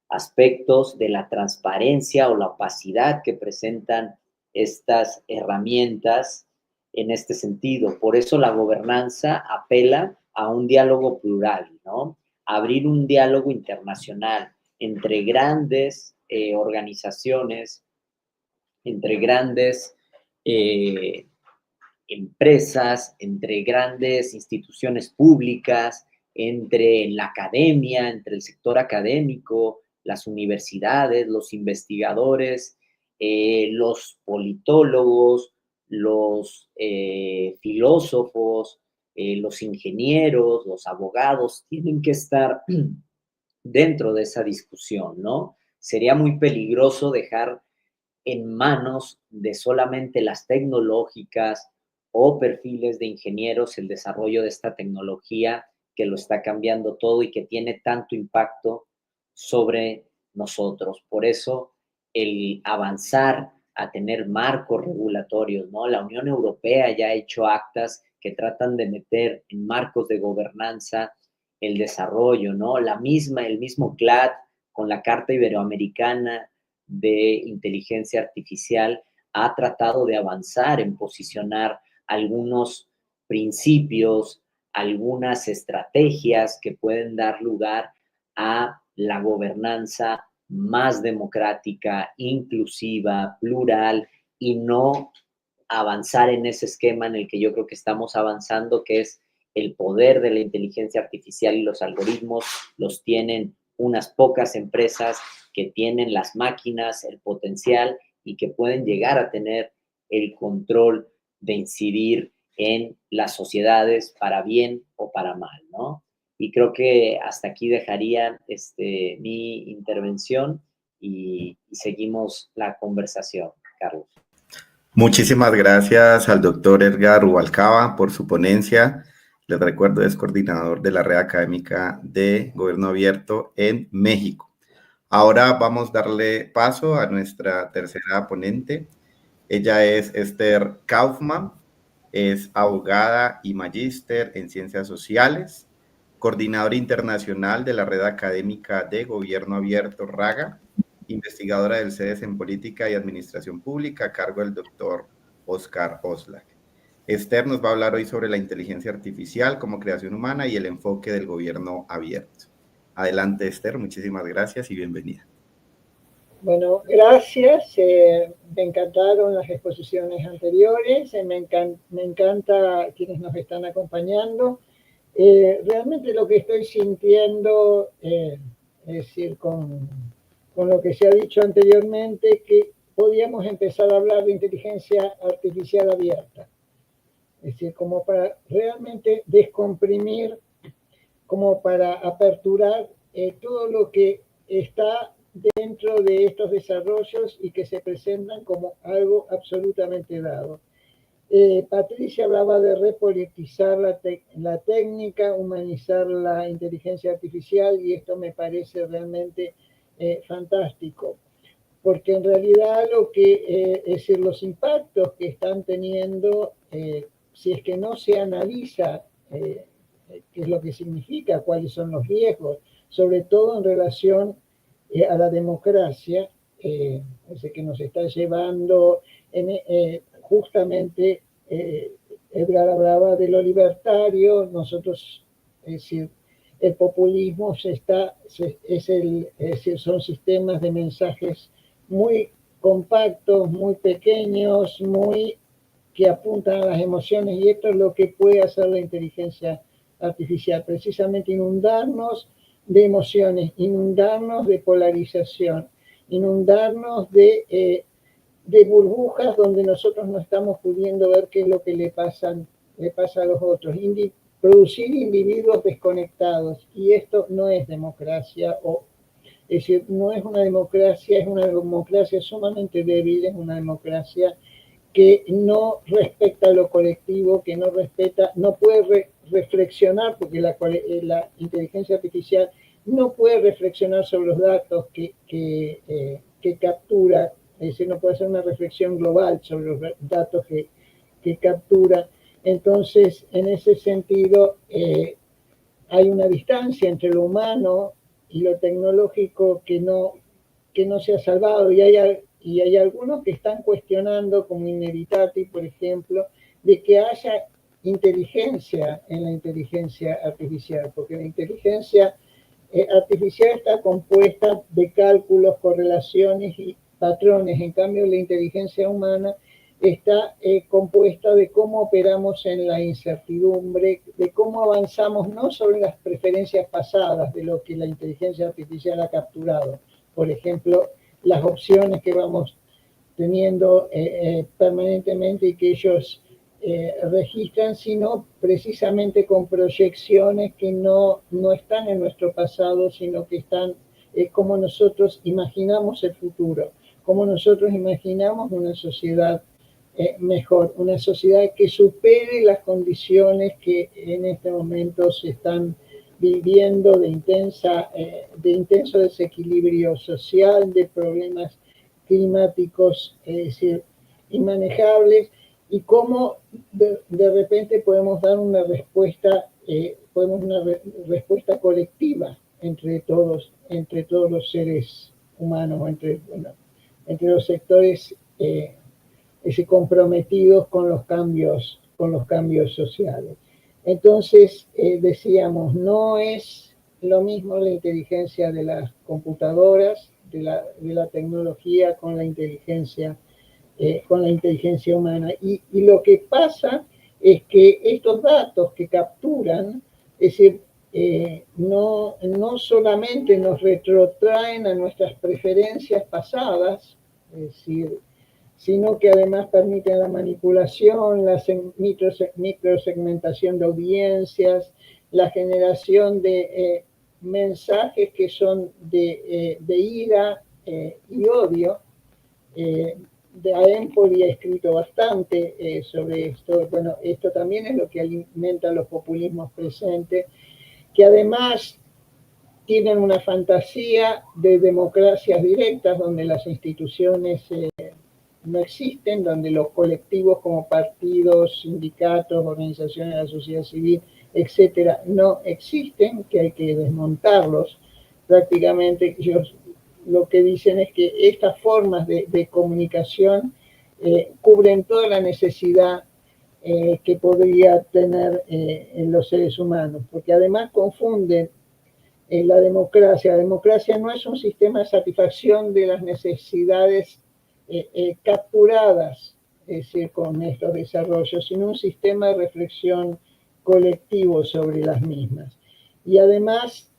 Aspectos de la transparencia o la opacidad que presentan estas herramientas en este sentido. Por eso la gobernanza apela a un diálogo plural, ¿no? Abrir un diálogo internacional entre grandes organizaciones, entre grandes empresas, entre grandes instituciones públicas, entre la academia, entre el sector académico, las universidades, los investigadores, los politólogos, los filósofos, los ingenieros, los abogados, tienen que estar dentro de esa discusión, ¿no? Sería muy peligroso dejar en manos de solamente las tecnológicas o perfiles de ingenieros el desarrollo de esta tecnología que lo está cambiando todo y que tiene tanto impacto sobre nosotros. Por eso el avanzar a tener marcos regulatorios, ¿no? La Unión Europea ya ha hecho actas que tratan de meter en marcos de gobernanza el desarrollo, ¿no? El mismo CLAD con la Carta Iberoamericana de Inteligencia Artificial ha tratado de avanzar en posicionar algunos principios, algunas estrategias que pueden dar lugar a la gobernanza más democrática, inclusiva, plural, y no avanzar en ese esquema en el que yo creo que estamos avanzando, que es el poder de la inteligencia artificial y los algoritmos los tienen unas pocas empresas que tienen las máquinas, el potencial y que pueden llegar a tener el control de incidir en las sociedades para bien o para mal, ¿no? Y creo que hasta aquí dejaría mi intervención y seguimos la conversación, Carlos. Muchísimas gracias al doctor Edgar Rubalcaba por su ponencia. Les recuerdo, es coordinador de la Red Académica de Gobierno Abierto en México. Ahora vamos a darle paso a nuestra tercera ponente. Ella es Esther Kaufman, es abogada y magíster en Ciencias Sociales, coordinadora internacional de la Red Académica de Gobierno Abierto, RAGA, investigadora del CEDES en Política y Administración Pública a cargo del doctor Oscar Oslak. Esther nos va a hablar hoy sobre la inteligencia artificial como creación humana y el enfoque del gobierno abierto. Adelante, Esther, muchísimas gracias y bienvenida. Bueno, gracias. Me encantaron las exposiciones anteriores, me encanta quienes nos están acompañando. Realmente lo que estoy sintiendo, es decir, con lo que se ha dicho anteriormente, que podíamos empezar a hablar de inteligencia artificial abierta. Es decir, como para realmente descomprimir, como para aperturar todo lo que está dentro de estos desarrollos y que se presentan como algo absolutamente dado. Patricia hablaba de repolitizar la técnica, humanizar la inteligencia artificial, y esto me parece realmente fantástico, porque en realidad lo que, es decir, los impactos que están teniendo, si es que no se analiza qué es lo que significa, cuáles son los riesgos, sobre todo en relación a la democracia, que nos está llevando justamente, Edgar hablaba de lo libertario, nosotros, es decir, el populismo son sistemas de mensajes muy compactos, muy pequeños, que apuntan a las emociones, y esto es lo que puede hacer la inteligencia artificial, precisamente inundarnos de emociones, inundarnos de polarización, inundarnos de burbujas donde nosotros no estamos pudiendo ver qué es lo que le pasa a los otros, producir individuos desconectados, y esto no es democracia, es decir, no es una democracia sumamente débil, es una democracia que no respeta lo colectivo, que no puede reflexionar, porque la inteligencia artificial no puede reflexionar sobre los datos que captura, es decir, no puede hacer una reflexión global sobre los datos que captura. Entonces, en ese sentido, hay una distancia entre lo humano y lo tecnológico que no se ha salvado, y hay algunos que están cuestionando, como Inevitati, por ejemplo, de que haya inteligencia en la inteligencia artificial, porque la inteligencia artificial está compuesta de cálculos, correlaciones y patrones. En cambio, la inteligencia humana está compuesta de cómo operamos en la incertidumbre, de cómo avanzamos no sobre las preferencias pasadas de lo que la inteligencia artificial ha capturado. Por ejemplo, las opciones que vamos teniendo permanentemente y que ellos registran, sino precisamente con proyecciones que no están en nuestro pasado, sino que están como nosotros imaginamos el futuro, como nosotros imaginamos una sociedad mejor, una sociedad que supere las condiciones que en este momento se están viviendo de intenso desequilibrio social, de problemas climáticos, es decir, inmanejables, y cómo de repente podemos dar una respuesta, respuesta colectiva entre todos los seres humanos, entre los sectores comprometidos con los cambios sociales. Entonces, decíamos, no es lo mismo la inteligencia de las computadoras, de la tecnología con la inteligencia humana. Y lo que pasa es que estos datos que capturan, es decir, no solamente nos retrotraen a nuestras preferencias pasadas, es decir, sino que además permiten la manipulación, la microsegmentación de audiencias, la generación de mensajes que son de ira y odio, de Empoli ha escrito bastante sobre esto. Bueno, esto también es lo que alimenta los populismos presentes, que además tienen una fantasía de democracias directas donde las instituciones no existen, donde los colectivos como partidos, sindicatos, organizaciones de la sociedad civil, etcétera, no existen, que hay que desmontarlos. Prácticamente ellos lo que dicen es que estas formas de comunicación cubren toda la necesidad que podría tener en los seres humanos, porque además confunden la democracia. La democracia no es un sistema de satisfacción de las necesidades capturadas, es decir, con estos desarrollos, sino un sistema de reflexión colectivo sobre las mismas. Y además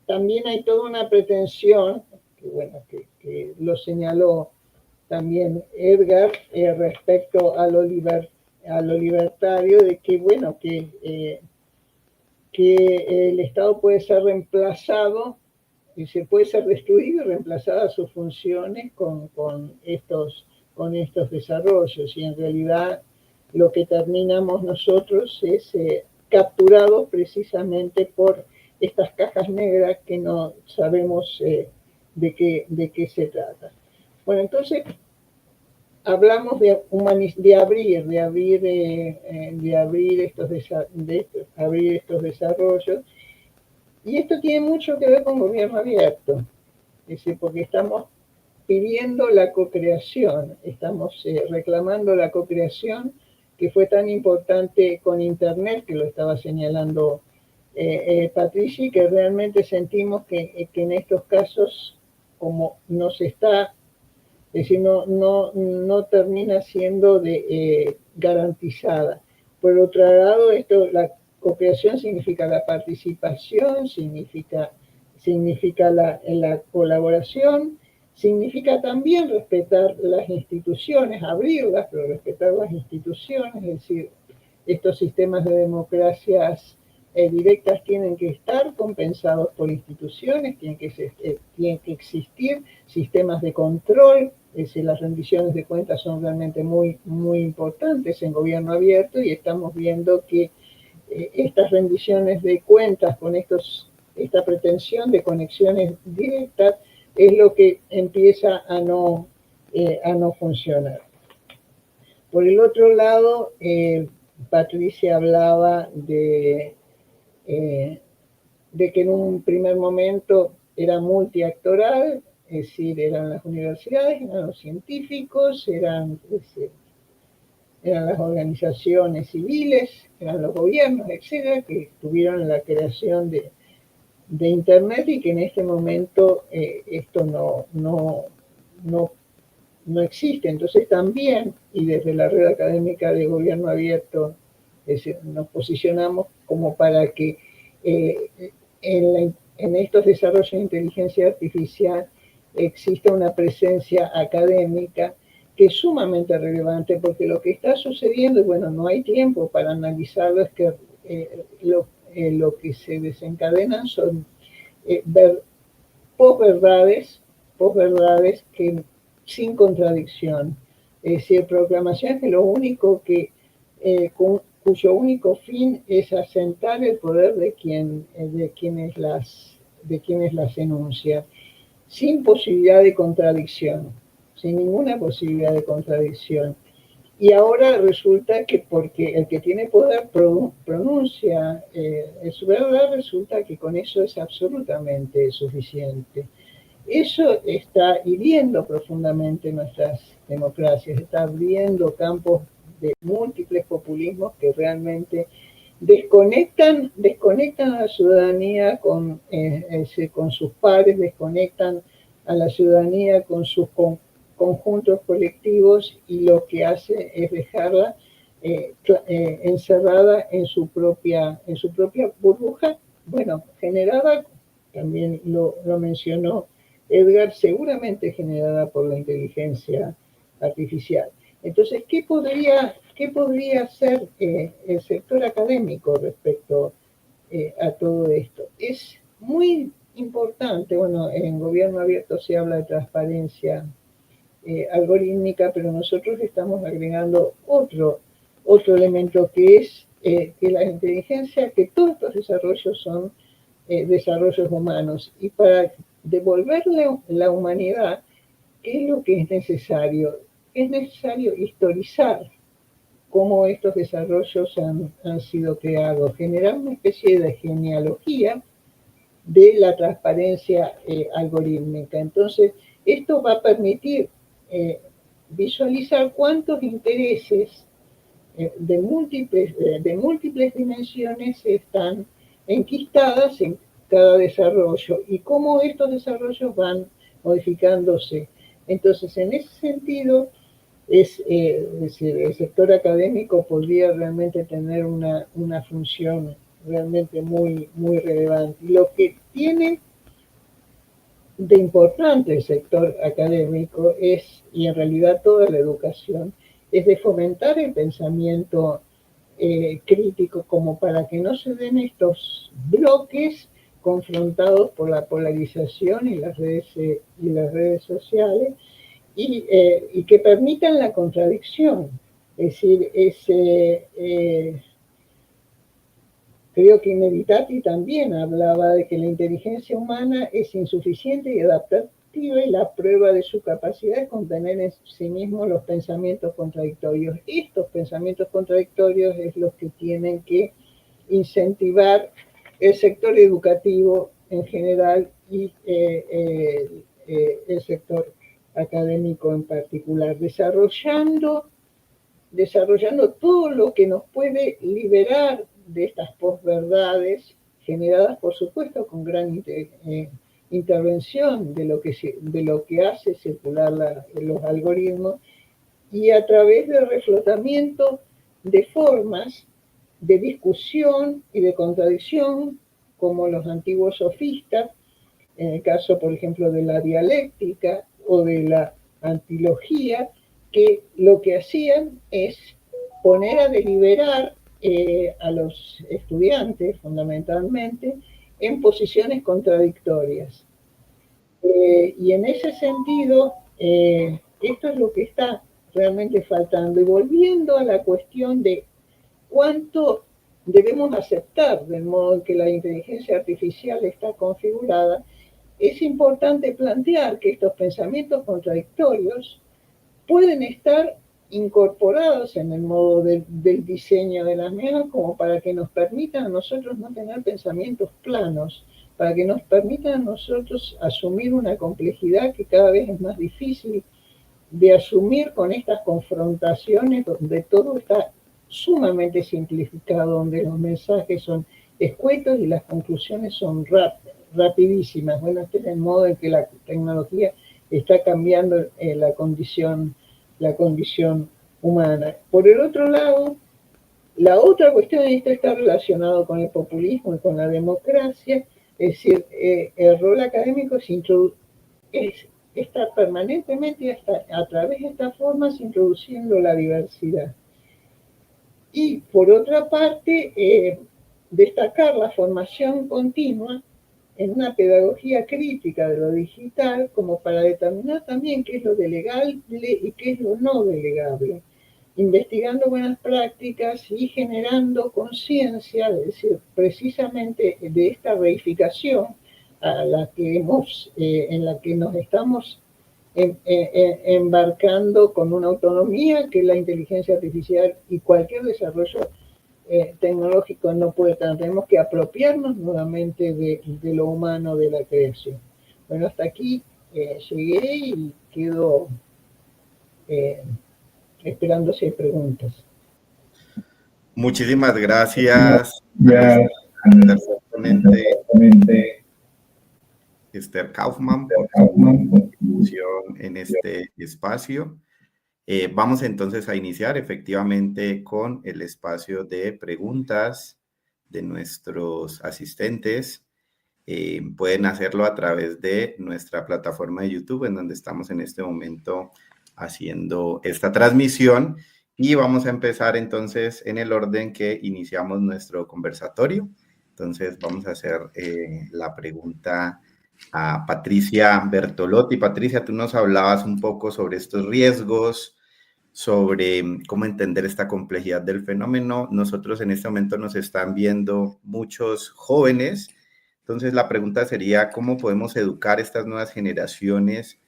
también hay toda una pretensión, que bueno, que lo señaló también Edgar, respecto a lo libertario, de que bueno, que el Estado puede ser reemplazado y se puede ser destruido y reemplazadas sus funciones con estos desarrollos. Y en realidad lo que terminamos nosotros es capturados precisamente por estas cajas negras que no sabemos de qué se trata. Bueno, entonces hablamos de abrir estos desarrollos, y esto tiene mucho que ver con gobierno abierto, es decir, porque estamos pidiendo la cocreación, estamos reclamando la cocreación que fue tan importante con Internet, que lo estaba señalando Patricia, y que realmente sentimos que en estos casos, como nos está, es decir, no termina siendo garantizada. Por otro lado, la cocreación significa la participación, significa la colaboración, significa también respetar las instituciones, abrirlas, pero respetar las instituciones, es decir, estos sistemas de democracias directas tienen que estar compensados por instituciones, tienen que existir sistemas de control, es decir, las rendiciones de cuentas son realmente muy, muy importantes en gobierno abierto, y estamos viendo que estas rendiciones de cuentas con esta pretensión de conexiones directas es lo que empieza a no funcionar. Por el otro lado, Patricia hablaba de que en un primer momento era multiactoral, es decir, eran las universidades, eran los científicos, eran las organizaciones civiles, eran los gobiernos, etcétera, que tuvieron la creación de Internet, y que en este momento esto no existe. Entonces también, y desde la red académica de gobierno abierto, es decir, nos posicionamos como para que en estos desarrollos de inteligencia artificial exista una presencia académica que es sumamente relevante, porque lo que está sucediendo, y bueno, no hay tiempo para analizarlo, es que lo que se desencadenan son posverdades que sin contradicción, es decir, proclamaciones que lo único cuyo único fin es asentar el poder de quienes las enuncian, sin posibilidad de contradicción, sin ninguna posibilidad de contradicción. Y ahora resulta que porque el que tiene poder pronuncia su verdad, resulta que con eso es absolutamente suficiente. Eso está hiriendo profundamente nuestras democracias, está abriendo campos de múltiples populismos que realmente desconectan a la ciudadanía con sus pares, desconectan a la ciudadanía con sus conjuntos colectivos, y lo que hace es dejarla encerrada en su propia burbuja, bueno, generada, también lo mencionó Edgar, seguramente generada por la inteligencia artificial. Entonces, ¿qué podría hacer el sector académico respecto a todo esto? Es muy importante, bueno, en gobierno abierto se habla de transparencia algorítmica, pero nosotros estamos agregando otro elemento que es que la inteligencia, que todos estos desarrollos son desarrollos humanos, y para devolverle la humanidad, ¿qué es lo que es necesario? Es necesario historizar cómo estos desarrollos han sido creados, generar una especie de genealogía de la transparencia algorítmica. Entonces, esto va a permitir visualizar cuántos intereses de múltiples dimensiones están enquistadas en cada desarrollo y cómo estos desarrollos van modificándose. Entonces, en ese sentido, es decir, el sector académico podría realmente tener una función realmente muy, muy relevante. Y lo que tiene de importante el sector académico es, y en realidad toda la educación, es de fomentar el pensamiento crítico, como para que no se den estos bloques confrontados por la polarización y las redes sociales, y que permitan la contradicción. Es decir, creo que Meditati también hablaba de que la inteligencia humana es insuficiente y adaptativa, y la prueba de su capacidad es contener en sí mismo los pensamientos contradictorios. Estos pensamientos contradictorios es los que tienen que incentivar el sector educativo en general y el sector académico en particular, desarrollando todo lo que nos puede liberar de estas posverdades, generadas, por supuesto, con gran intervención de lo que hace circular los algoritmos, y a través del reflotamiento de formas de discusión y de contradicción, como los antiguos sofistas, en el caso, por ejemplo, de la dialéctica o de la antilogía, que lo que hacían es poner a deliberar a los estudiantes, fundamentalmente, en posiciones contradictorias. Y en ese sentido, esto es lo que está realmente faltando. Y volviendo a la cuestión de cuánto debemos aceptar del modo en que la inteligencia artificial está configurada, es importante plantear que estos pensamientos contradictorios pueden estar incorporados en el modo del diseño de las mismas, como para que nos permitan a nosotros no tener pensamientos planos, para que nos permitan a nosotros asumir una complejidad que cada vez es más difícil de asumir con estas confrontaciones donde todo está sumamente simplificado, donde los mensajes son escuetos y las conclusiones son rapidísimas. Bueno, este es el modo en que la tecnología está cambiando la condición humana. Por el otro lado, la otra cuestión de esto está relacionado con el populismo y con la democracia, es decir, el rol académico es estar permanentemente a través de estas formas introduciendo la diversidad. Y por otra parte, destacar la formación continua en una pedagogía crítica de lo digital, como para determinar también qué es lo delegable y qué es lo no delegable, investigando buenas prácticas y generando conciencia, es decir, precisamente de esta reificación a la que en la que nos estamos embarcando con una autonomía que la inteligencia artificial y cualquier desarrollo tecnológico no puede tener. Tenemos que apropiarnos nuevamente de lo humano, de la creación. Bueno, hasta aquí llegué y quedo esperando si hay preguntas. Muchísimas gracias Esther Kaufmann por su contribución en este espacio. Vamos entonces a iniciar efectivamente con el espacio de preguntas de nuestros asistentes. Pueden hacerlo a través de nuestra plataforma de YouTube, en donde estamos en este momento haciendo esta transmisión, y vamos a empezar entonces en el orden que iniciamos nuestro conversatorio. Entonces vamos a hacer la pregunta a Patricia Bertolotti. Patricia, tú nos hablabas un poco sobre estos riesgos, sobre cómo entender esta complejidad del fenómeno. Nosotros en este momento nos están viendo muchos jóvenes, entonces la pregunta sería, ¿cómo podemos educar a estas nuevas generaciones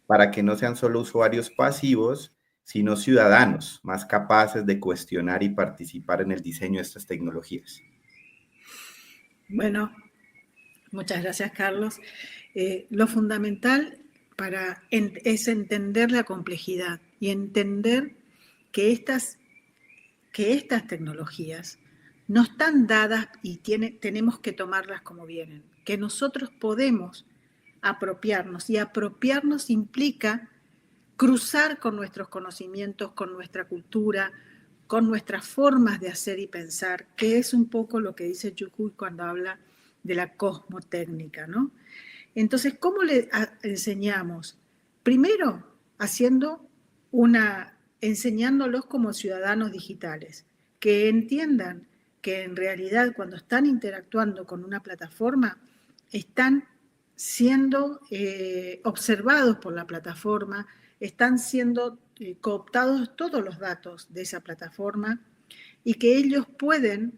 para que no sean solo usuarios pasivos, sino ciudadanos más capaces de cuestionar y participar en el diseño de estas tecnologías? Bueno, muchas gracias, Carlos. Lo fundamental es entender la complejidad y entender que estas tecnologías no están dadas y tenemos que tomarlas como vienen, que nosotros podemos apropiarnos, y apropiarnos implica cruzar con nuestros conocimientos, con nuestra cultura, con nuestras formas de hacer y pensar, que es un poco lo que dice Yukui cuando habla de la cosmotécnica, ¿no? Entonces, ¿cómo le enseñamos? Primero, enseñándolos como ciudadanos digitales, que entiendan que en realidad cuando están interactuando con una plataforma, están siendo observados por la plataforma, están siendo cooptados todos los datos de esa plataforma y que ellos pueden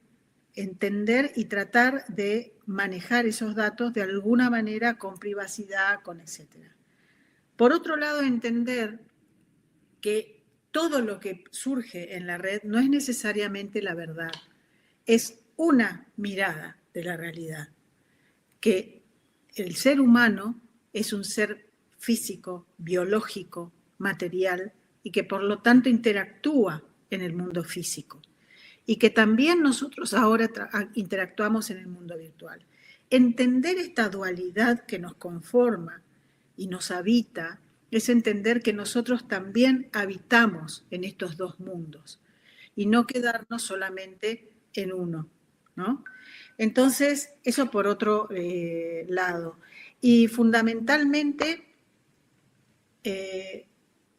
entender y tratar de manejar esos datos de alguna manera con privacidad, con etcétera. Por otro lado, entender que todo lo que surge en la red no es necesariamente la verdad, es una mirada de la realidad, que el ser humano es un ser físico, biológico, material, y que por lo tanto interactúa en el mundo físico. Y que también nosotros ahora interactuamos en el mundo virtual. Entender esta dualidad que nos conforma y nos habita es entender que nosotros también habitamos en estos dos mundos y no quedarnos solamente en uno, ¿no? Entonces, eso por otro lado. Y fundamentalmente,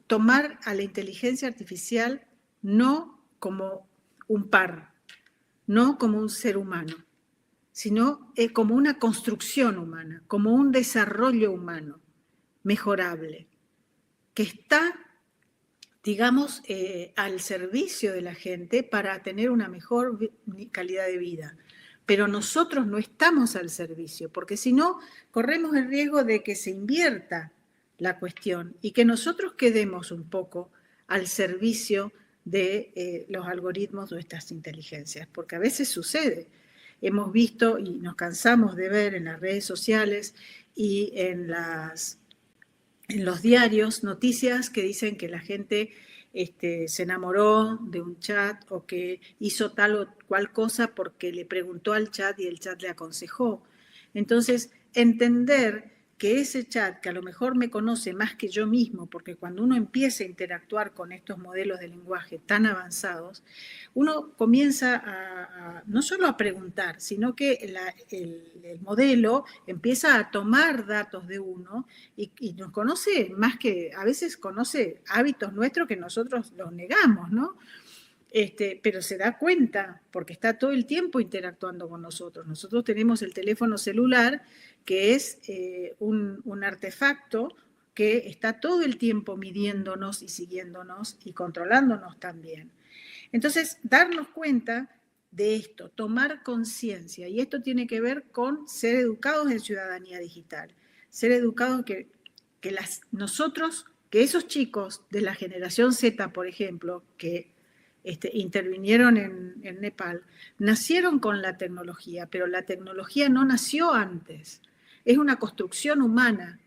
tomar a la inteligencia artificial no como un par, no como un ser humano, sino como una construcción humana, como un desarrollo humano mejorable, que está, digamos, al servicio de la gente para tener una mejor calidad de vida. Pero nosotros no estamos al servicio, porque si no, corremos el riesgo de que se invierta la cuestión y que nosotros quedemos un poco al servicio de los algoritmos o estas inteligencias, porque a veces sucede. Hemos visto y nos cansamos de ver en las redes sociales y en los diarios noticias que dicen que la gente se enamoró de un chat o que hizo tal o cual cosa porque le preguntó al chat y el chat le aconsejó. Entonces, entender que ese chat, que a lo mejor me conoce más que yo mismo, porque cuando uno empieza a interactuar con estos modelos de lenguaje tan avanzados, uno comienza no solo a preguntar, sino que el modelo empieza a tomar datos de uno y nos conoce más que, a veces conoce hábitos nuestros que nosotros los negamos, ¿no? Pero se da cuenta porque está todo el tiempo interactuando con nosotros. Nosotros tenemos el teléfono celular, que es un artefacto que está todo el tiempo midiéndonos y siguiéndonos y controlándonos también. Entonces, darnos cuenta de esto, tomar conciencia, y esto tiene que ver con ser educados en ciudadanía digital, ser educados que esos chicos de la generación Z, por ejemplo, que intervinieron en Nepal, nacieron con la tecnología, pero la tecnología no nació antes, es una construcción humana.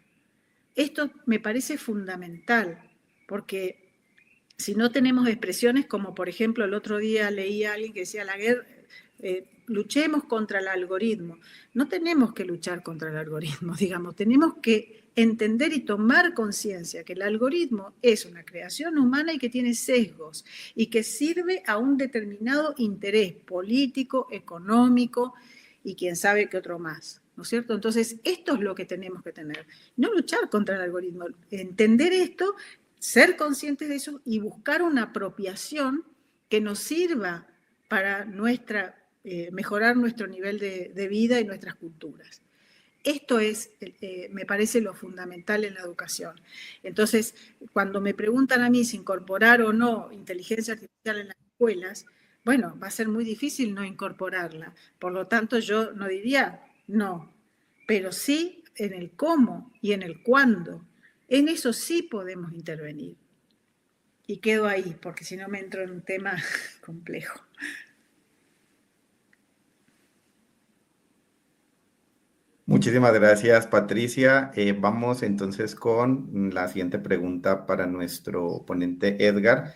Esto me parece fundamental, porque si no tenemos expresiones como, por ejemplo, el otro día leí a alguien que decía, la guerra, luchemos contra el algoritmo. No tenemos que luchar contra el algoritmo, digamos, tenemos que entender y tomar conciencia que el algoritmo es una creación humana y que tiene sesgos y que sirve a un determinado interés político, económico y quién sabe qué otro más, ¿no es cierto? Entonces, esto es lo que tenemos que tener. No luchar contra el algoritmo, entender esto, ser conscientes de eso y buscar una apropiación que nos sirva para mejorar nuestro nivel de vida y nuestras culturas. Esto es, me parece, lo fundamental en la educación. Entonces, cuando me preguntan a mí si incorporar o no inteligencia artificial en las escuelas, bueno, va a ser muy difícil no incorporarla. Por lo tanto, yo no diría no, pero sí en el cómo y en el cuándo. En eso sí podemos intervenir. Y quedo ahí, porque si no me entro en un tema complejo. Muchísimas gracias, Patricia. Vamos entonces con la siguiente pregunta para nuestro ponente Edgar.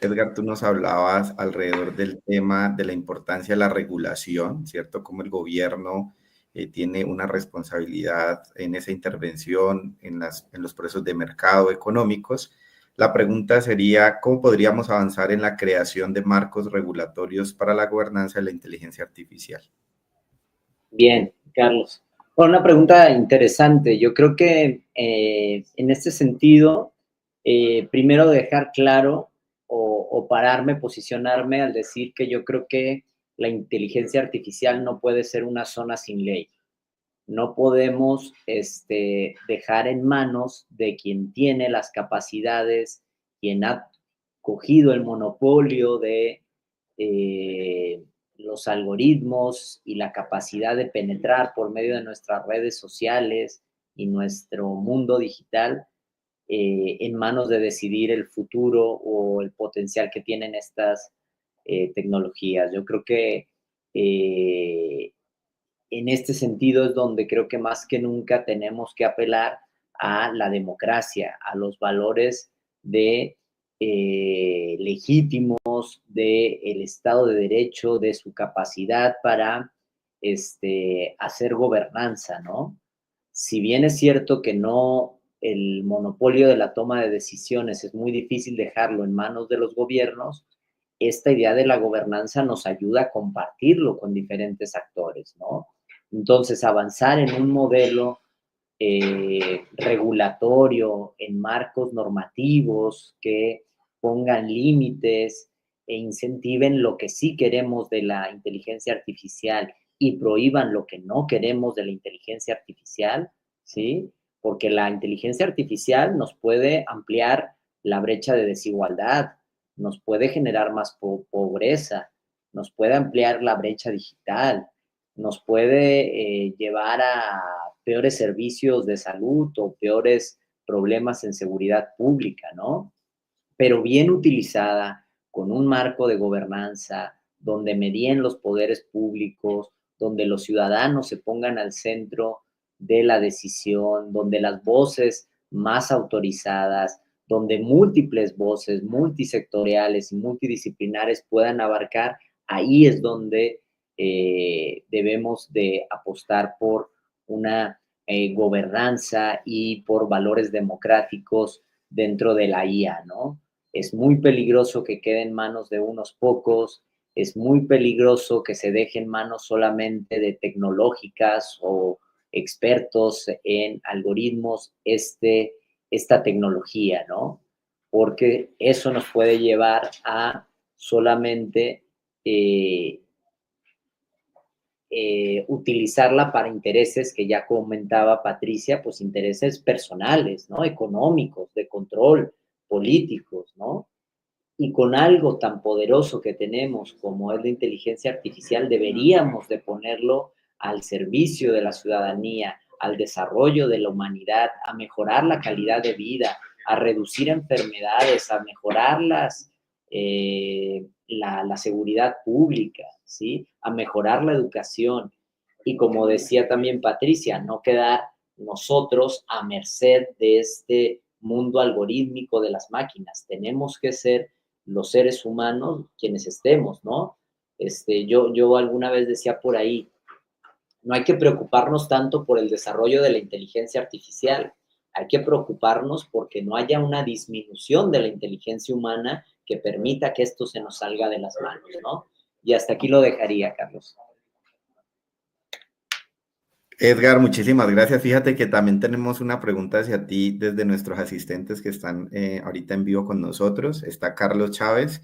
Edgar, tú nos hablabas alrededor del tema de la importancia de la regulación, ¿cierto? Cómo el gobierno tiene una responsabilidad en esa intervención en los procesos de mercado económicos. La pregunta sería, ¿cómo podríamos avanzar en la creación de marcos regulatorios para la gobernanza de la inteligencia artificial? Bien, Carlos. Bueno, una pregunta interesante. Yo creo que en este sentido, primero dejar claro o pararme, posicionarme al decir que yo creo que la inteligencia artificial no puede ser una zona sin ley. No podemos dejar en manos de quien tiene las capacidades, quien ha cogido el monopolio de los algoritmos y la capacidad de penetrar por medio de nuestras redes sociales y nuestro mundo digital en manos de decidir el futuro o el potencial que tienen estas tecnologías. Yo creo que en este sentido es donde creo que más que nunca tenemos que apelar a la democracia, a los valores de legítimos del Estado de Derecho, de su capacidad para hacer gobernanza, ¿no? Si bien es cierto que no, el monopolio de la toma de decisiones es muy difícil dejarlo en manos de los gobiernos, esta idea de la gobernanza nos ayuda a compartirlo con diferentes actores, ¿no? Entonces, avanzar en un modelo regulatorio, en marcos normativos que pongan límites e incentiven lo que sí queremos de la inteligencia artificial y prohíban lo que no queremos de la inteligencia artificial, ¿sí? Porque la inteligencia artificial nos puede ampliar la brecha de desigualdad, nos puede generar más pobreza, nos puede ampliar la brecha digital, nos puede llevar a peores servicios de salud o peores problemas en seguridad pública, ¿no? Pero bien utilizada, con un marco de gobernanza, donde medien los poderes públicos, donde los ciudadanos se pongan al centro de la decisión, donde las voces más autorizadas, donde múltiples voces multisectoriales y multidisciplinares puedan abarcar, ahí es donde debemos de apostar por una gobernanza y por valores democráticos dentro de la IA, ¿no? Es muy peligroso que quede en manos de unos pocos, es muy peligroso que se deje en manos solamente de tecnológicas o expertos en algoritmos esta tecnología, ¿no? Porque eso nos puede llevar a solamente utilizarla para intereses que ya comentaba Patricia, pues intereses personales, ¿no? Económicos, de control, políticos, ¿no? Y con algo tan poderoso que tenemos como es la inteligencia artificial, deberíamos de ponerlo al servicio de la ciudadanía, al desarrollo de la humanidad, a mejorar la calidad de vida, a reducir enfermedades, a mejorar la seguridad pública, ¿sí? A mejorar la educación. Y como decía también Patricia, no quedar nosotros a merced de este mundo algorítmico de las máquinas. Tenemos que ser los seres humanos quienes estemos, ¿no? Yo alguna vez decía por ahí, no hay que preocuparnos tanto por el desarrollo de la inteligencia artificial, hay que preocuparnos porque no haya una disminución de la inteligencia humana que permita que esto se nos salga de las manos, ¿no? Y hasta aquí lo dejaría, Carlos. Edgar, muchísimas gracias. Fíjate que también tenemos una pregunta hacia ti desde nuestros asistentes que están ahorita en vivo con nosotros. Está Carlos Chávez.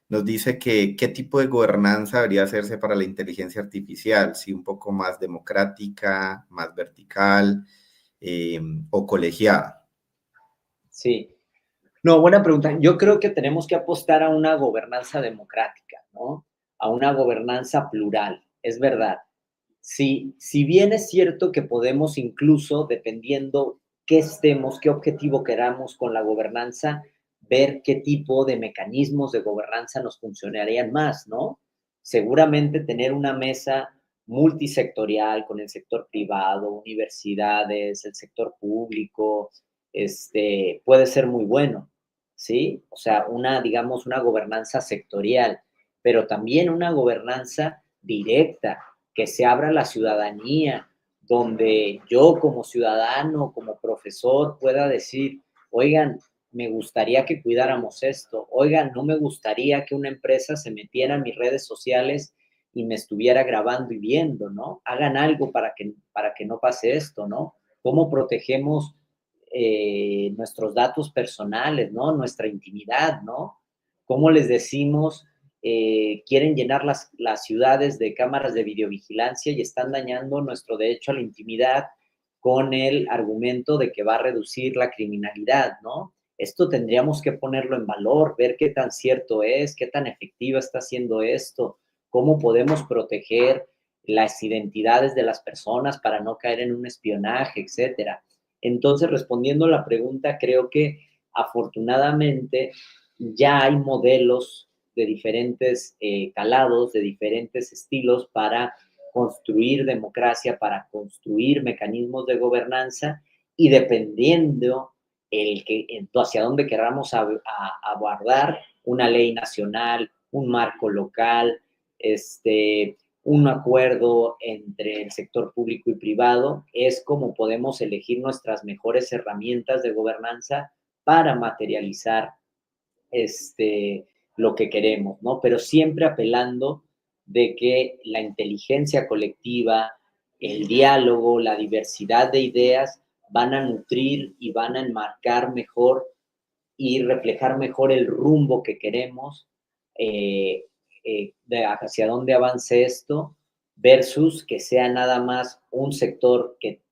nos dice que qué tipo de gobernanza debería hacerse para la inteligencia artificial, si un poco más democrática, más vertical o colegiada. Sí. No, buena pregunta. Yo creo que tenemos que apostar a una gobernanza democrática, ¿no? A una gobernanza plural, es verdad. Si bien es cierto que podemos incluso, dependiendo qué estemos, qué objetivo queramos con la gobernanza, ver qué tipo de mecanismos de gobernanza nos funcionarían más, ¿no? Seguramente tener una mesa multisectorial con el sector privado, universidades, el sector público, puede ser muy bueno, ¿sí? O sea, digamos, una gobernanza sectorial, pero también una gobernanza directa, que se abra a la ciudadanía, donde yo como ciudadano, como profesor, pueda decir, oigan, me gustaría que cuidáramos esto, oigan, no me gustaría que una empresa se metiera en mis redes sociales y me estuviera grabando y viendo, ¿no? Hagan algo para que no pase esto, ¿no? ¿Cómo protegemos nuestros datos personales, ¿no? Nuestra intimidad, ¿no? ¿Cómo les decimos, quieren llenar las ciudades de cámaras de videovigilancia y están dañando nuestro derecho a la intimidad con el argumento de que va a reducir la criminalidad, ¿no? Esto tendríamos que ponerlo en valor, ver qué tan cierto es, qué tan efectiva está haciendo esto, cómo podemos proteger las identidades de las personas para no caer en un espionaje, etcétera. Entonces, respondiendo a la pregunta, creo que afortunadamente ya hay modelos de diferentes calados, de diferentes estilos para construir democracia, para construir mecanismos de gobernanza y dependiendo hacia dónde queramos abordar una ley nacional, un marco local, un acuerdo entre el sector público y privado, es como podemos elegir nuestras mejores herramientas de gobernanza para materializar lo que queremos, ¿no? Pero siempre apelando de que la inteligencia colectiva, el diálogo, la diversidad de ideas van a nutrir y van a enmarcar mejor y reflejar mejor el rumbo que queremos, hacia dónde avance esto, versus que sea nada más un sector que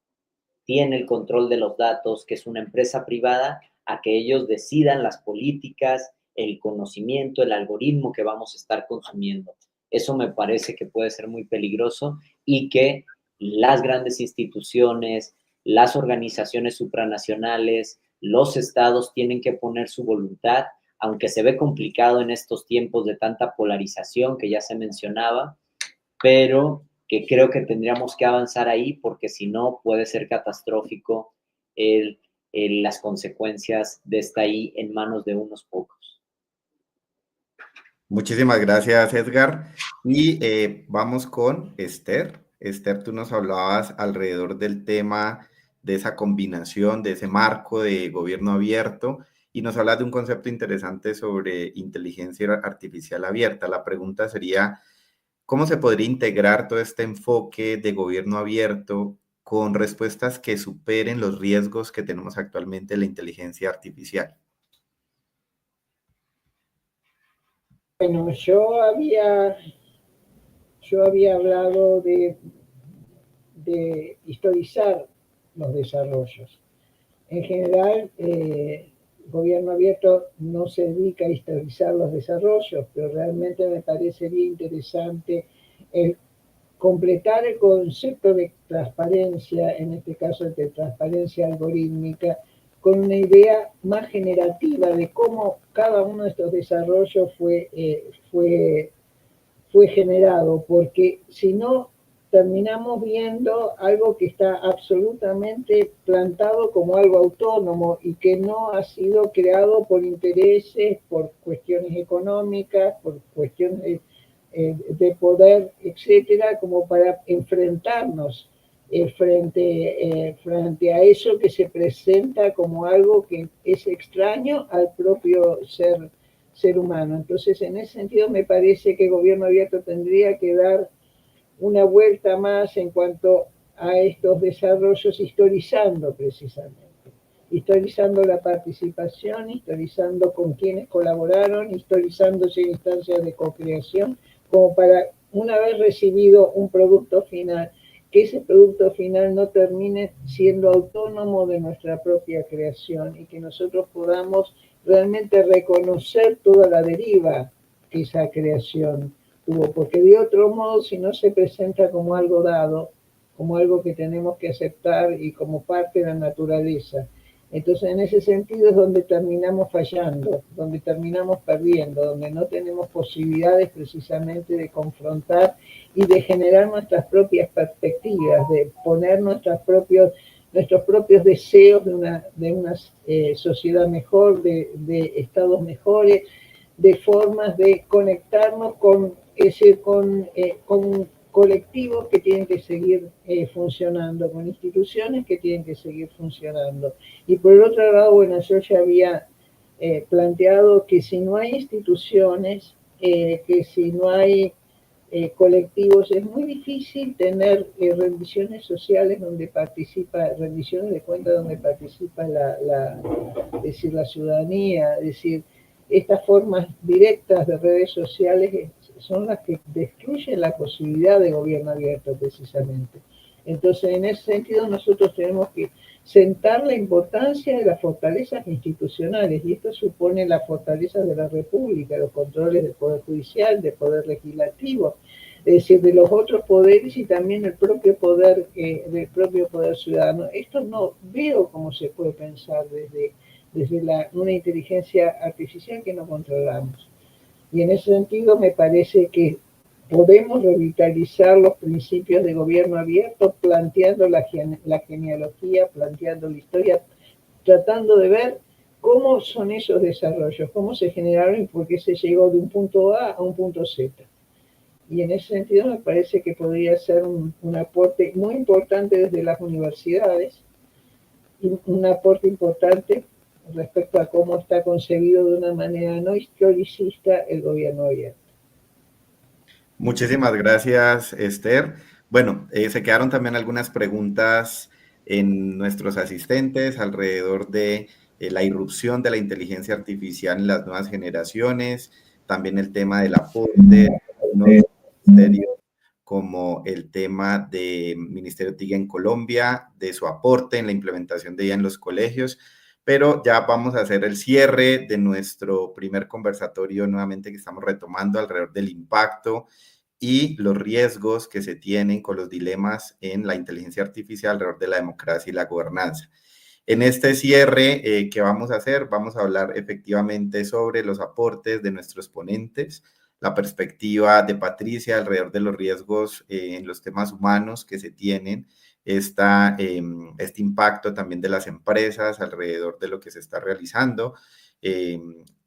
tiene el control de los datos, que es una empresa privada, a que ellos decidan las políticas, el conocimiento, el algoritmo que vamos a estar consumiendo. Eso me parece que puede ser muy peligroso y que las grandes instituciones, las organizaciones supranacionales, los estados tienen que poner su voluntad, aunque se ve complicado en estos tiempos de tanta polarización que ya se mencionaba, pero que creo que tendríamos que avanzar ahí porque si no puede ser catastrófico las consecuencias de estar ahí en manos de unos pocos. Muchísimas gracias, Edgar. Y vamos con Esther. Esther, tú nos hablabas alrededor del tema de esa combinación, de ese marco de gobierno abierto, y nos hablas de un concepto interesante sobre inteligencia artificial abierta. La pregunta sería, ¿cómo se podría integrar todo este enfoque de gobierno abierto con respuestas que superen los riesgos que tenemos actualmente en la inteligencia artificial? Bueno, yo había hablado de historizar los desarrollos. En general, el gobierno abierto no se dedica a historizar los desarrollos, pero realmente me parecería interesante el completar el concepto de transparencia, en este caso de transparencia algorítmica, con una idea más generativa de cómo cada uno de estos desarrollos fue generado, porque si no terminamos viendo algo que está absolutamente plantado como algo autónomo y que no ha sido creado por intereses, por cuestiones económicas, por cuestiones de poder, etcétera, como para enfrentarnos frente a eso que se presenta como algo que es extraño al propio ser humano. Entonces, en ese sentido, me parece que el gobierno abierto tendría que dar una vuelta más en cuanto a estos desarrollos, historizando precisamente. historizando la participación, historizando con quienes colaboraron, historizándose en instancias de co-creación, como para, una vez recibido un producto final, que ese producto final no termine siendo autónomo de nuestra propia creación y que nosotros podamos realmente reconocer toda la deriva que esa creación tuvo, porque de otro modo, si no se presenta como algo dado, como algo que tenemos que aceptar y como parte de la naturaleza, entonces en ese sentido es donde terminamos fallando, donde terminamos perdiendo, donde no tenemos posibilidades precisamente de confrontar y de generar nuestras propias perspectivas, de poner nuestros propios deseos de una sociedad mejor, de estados mejores, de formas de conectarnos con colectivos que tienen que seguir funcionando, con instituciones que tienen que seguir funcionando. Y por el otro lado, bueno, yo ya había planteado que si no hay instituciones, que si no hay colectivos, es muy difícil tener rendiciones sociales donde participa, rendiciones de cuentas donde participa decir, la ciudadanía, es decir, estas formas directas de redes sociales son las que destruyen la posibilidad de gobierno abierto precisamente. Entonces, en ese sentido, nosotros tenemos que sentar la importancia de las fortalezas institucionales, y esto supone la fortaleza de la República, los controles del Poder Judicial, del Poder Legislativo, es decir, de los otros poderes y también el propio poder ciudadano. Esto no veo cómo se puede pensar desde una inteligencia artificial que no controlamos. Y en ese sentido me parece que podemos revitalizar los principios de gobierno abierto planteando la genealogía, planteando la historia, tratando de ver cómo son esos desarrollos, cómo se generaron y por qué se llegó de un punto A a un punto Z. Y en ese sentido me parece que podría ser un aporte muy importante desde las universidades, y un aporte importante respecto a cómo está concebido de una manera no historicista el gobierno abierto. Muchísimas gracias, Esther. Bueno, se quedaron también algunas preguntas en nuestros asistentes alrededor de la irrupción de la inteligencia artificial en las nuevas generaciones, también el tema del aporte de algunos ministerios como el tema de Ministerio TIC en Colombia, de su aporte en la implementación de ella en los colegios, pero ya vamos a hacer el cierre de nuestro primer conversatorio nuevamente que estamos retomando alrededor del impacto y los riesgos que se tienen con los dilemas en la inteligencia artificial alrededor de la democracia y la gobernanza. En este cierre que vamos a hacer, vamos a hablar efectivamente sobre los aportes de nuestros ponentes, la perspectiva de Patricia alrededor de los riesgos en los temas humanos que se tienen, este impacto también de las empresas alrededor de lo que se está realizando,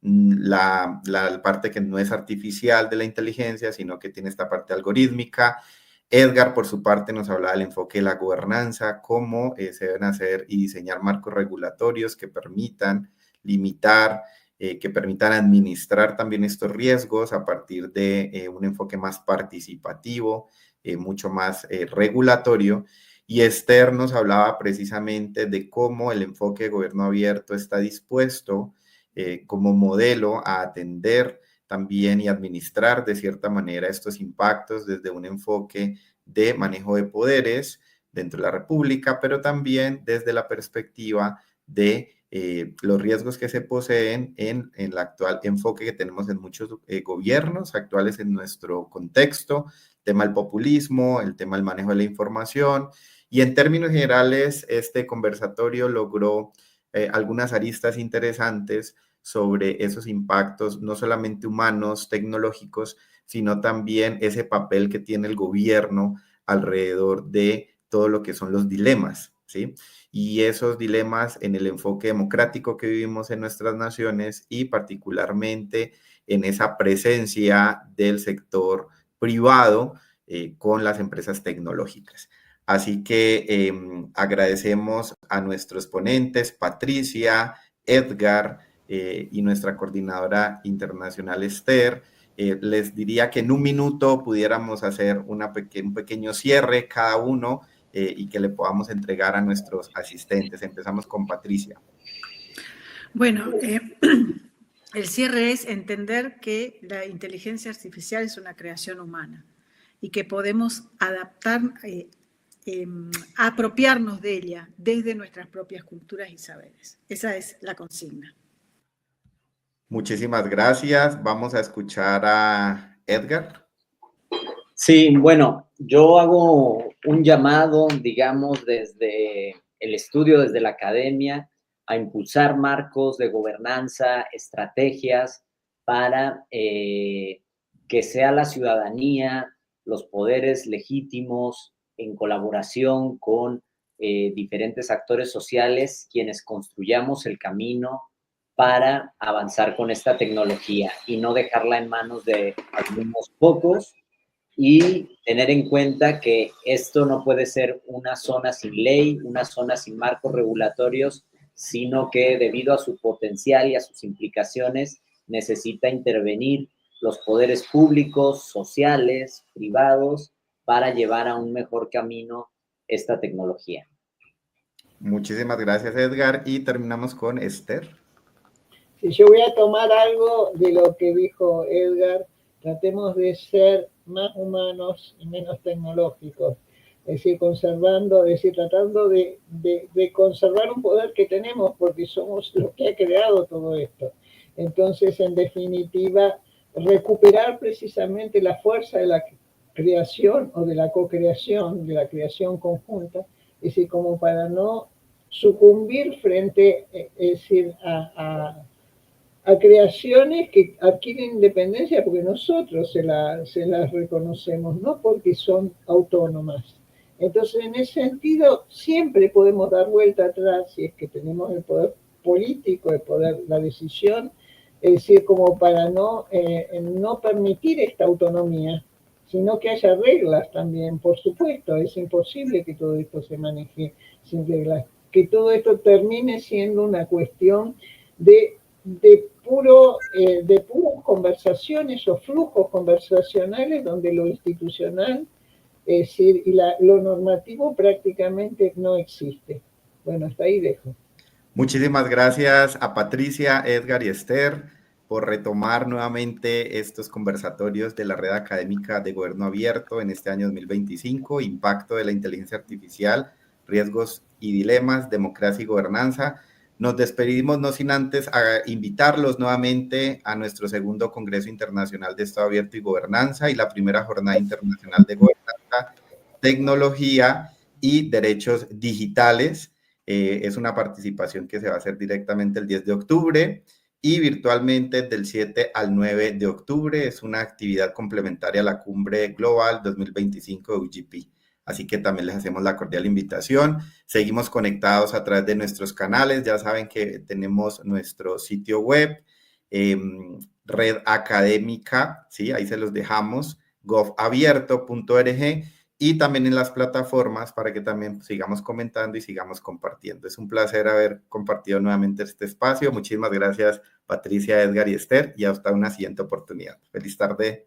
la parte que no es artificial de la inteligencia, sino que tiene esta parte algorítmica. Edgar, por su parte, nos hablaba del enfoque de la gobernanza, cómo se deben hacer y diseñar marcos regulatorios que permitan limitar, que permitan administrar también estos riesgos a partir de un enfoque más participativo, mucho más regulatorio. Y Esther nos hablaba precisamente de cómo el enfoque de gobierno abierto está dispuesto como modelo a atender también y administrar de cierta manera estos impactos desde un enfoque de manejo de poderes dentro de la República, pero también desde la perspectiva de los riesgos que se poseen en el actual enfoque que tenemos en muchos gobiernos actuales en nuestro contexto, el tema del populismo, el tema del manejo de la información, y en términos generales este conversatorio logró algunas aristas interesantes sobre esos impactos, no solamente humanos, tecnológicos, sino también ese papel que tiene el gobierno alrededor de todo lo que son los dilemas, ¿sí? Y esos dilemas en el enfoque democrático que vivimos en nuestras naciones y particularmente en esa presencia del sector privado con las empresas tecnológicas. Así que agradecemos a nuestros ponentes, Patricia, Edgar, y nuestra coordinadora internacional Esther. Les diría que en un minuto pudiéramos hacer un pequeño cierre cada uno y que le podamos entregar a nuestros asistentes. Empezamos con Patricia. Bueno, el cierre es entender que la inteligencia artificial es una creación humana y que podemos adaptar, apropiarnos de ella desde nuestras propias culturas y saberes. Esa es la consigna. Muchísimas gracias. Vamos a escuchar a Edgar. Sí, bueno, yo hago un llamado, digamos, desde el estudio, desde la academia, a impulsar marcos de gobernanza, estrategias para que sea la ciudadanía, los poderes legítimos, en colaboración con diferentes actores sociales, quienes construyamos el camino para avanzar con esta tecnología y no dejarla en manos de algunos pocos, y tener en cuenta que esto no puede ser una zona sin ley, una zona sin marcos regulatorios, sino que debido a su potencial y a sus implicaciones necesita intervenir los poderes públicos, sociales, privados, para llevar a un mejor camino esta tecnología. Muchísimas gracias, Edgar. Y terminamos con Esther. Si yo voy a tomar algo de lo que dijo Edgar, tratemos de ser más humanos y menos tecnológicos. Es decir, tratando de conservar un poder que tenemos, porque somos los que ha creado todo esto. Entonces, en definitiva, recuperar precisamente la fuerza de la creación o de la co-creación, de la creación conjunta, es decir, como para no sucumbir frente, es decir, a creaciones que adquieren independencia porque nosotros se las reconocemos, no porque son autónomas. Entonces, en ese sentido, siempre podemos dar vuelta atrás si es que tenemos el poder político, el poder, la decisión, es decir, como para no permitir esta autonomía, sino que haya reglas también, por supuesto. Es imposible que todo esto se maneje sin reglas, que todo esto termine siendo una cuestión de puras conversaciones o flujos conversacionales donde lo institucional, es decir, y lo normativo prácticamente no existe. Bueno, hasta ahí dejo. Muchísimas gracias a Patricia, Edgar y Esther por retomar nuevamente estos conversatorios de la Red Académica de Gobierno Abierto en este año 2025, impacto de la inteligencia artificial, riesgos y dilemas, democracia y gobernanza. Nos despedimos no sin antes invitarlos nuevamente a nuestro segundo Congreso Internacional de Estado Abierto y Gobernanza y la primera Jornada Internacional de Gobernanza, Tecnología y Derechos Digitales. Es una participación que se va a hacer directamente el 10 de octubre y virtualmente del 7 al 9 de octubre. Es una actividad complementaria a la Cumbre Global 2025 de UGP. Así que también les hacemos la cordial invitación. Seguimos conectados a través de nuestros canales. Ya saben que tenemos nuestro sitio web, Red Académica, ¿sí? Ahí se los dejamos, govabierto.org, y también en las plataformas para que también sigamos comentando y sigamos compartiendo. Es un placer haber compartido nuevamente este espacio. Muchísimas gracias, Patricia, Edgar y Esther, y hasta una siguiente oportunidad. Feliz tarde.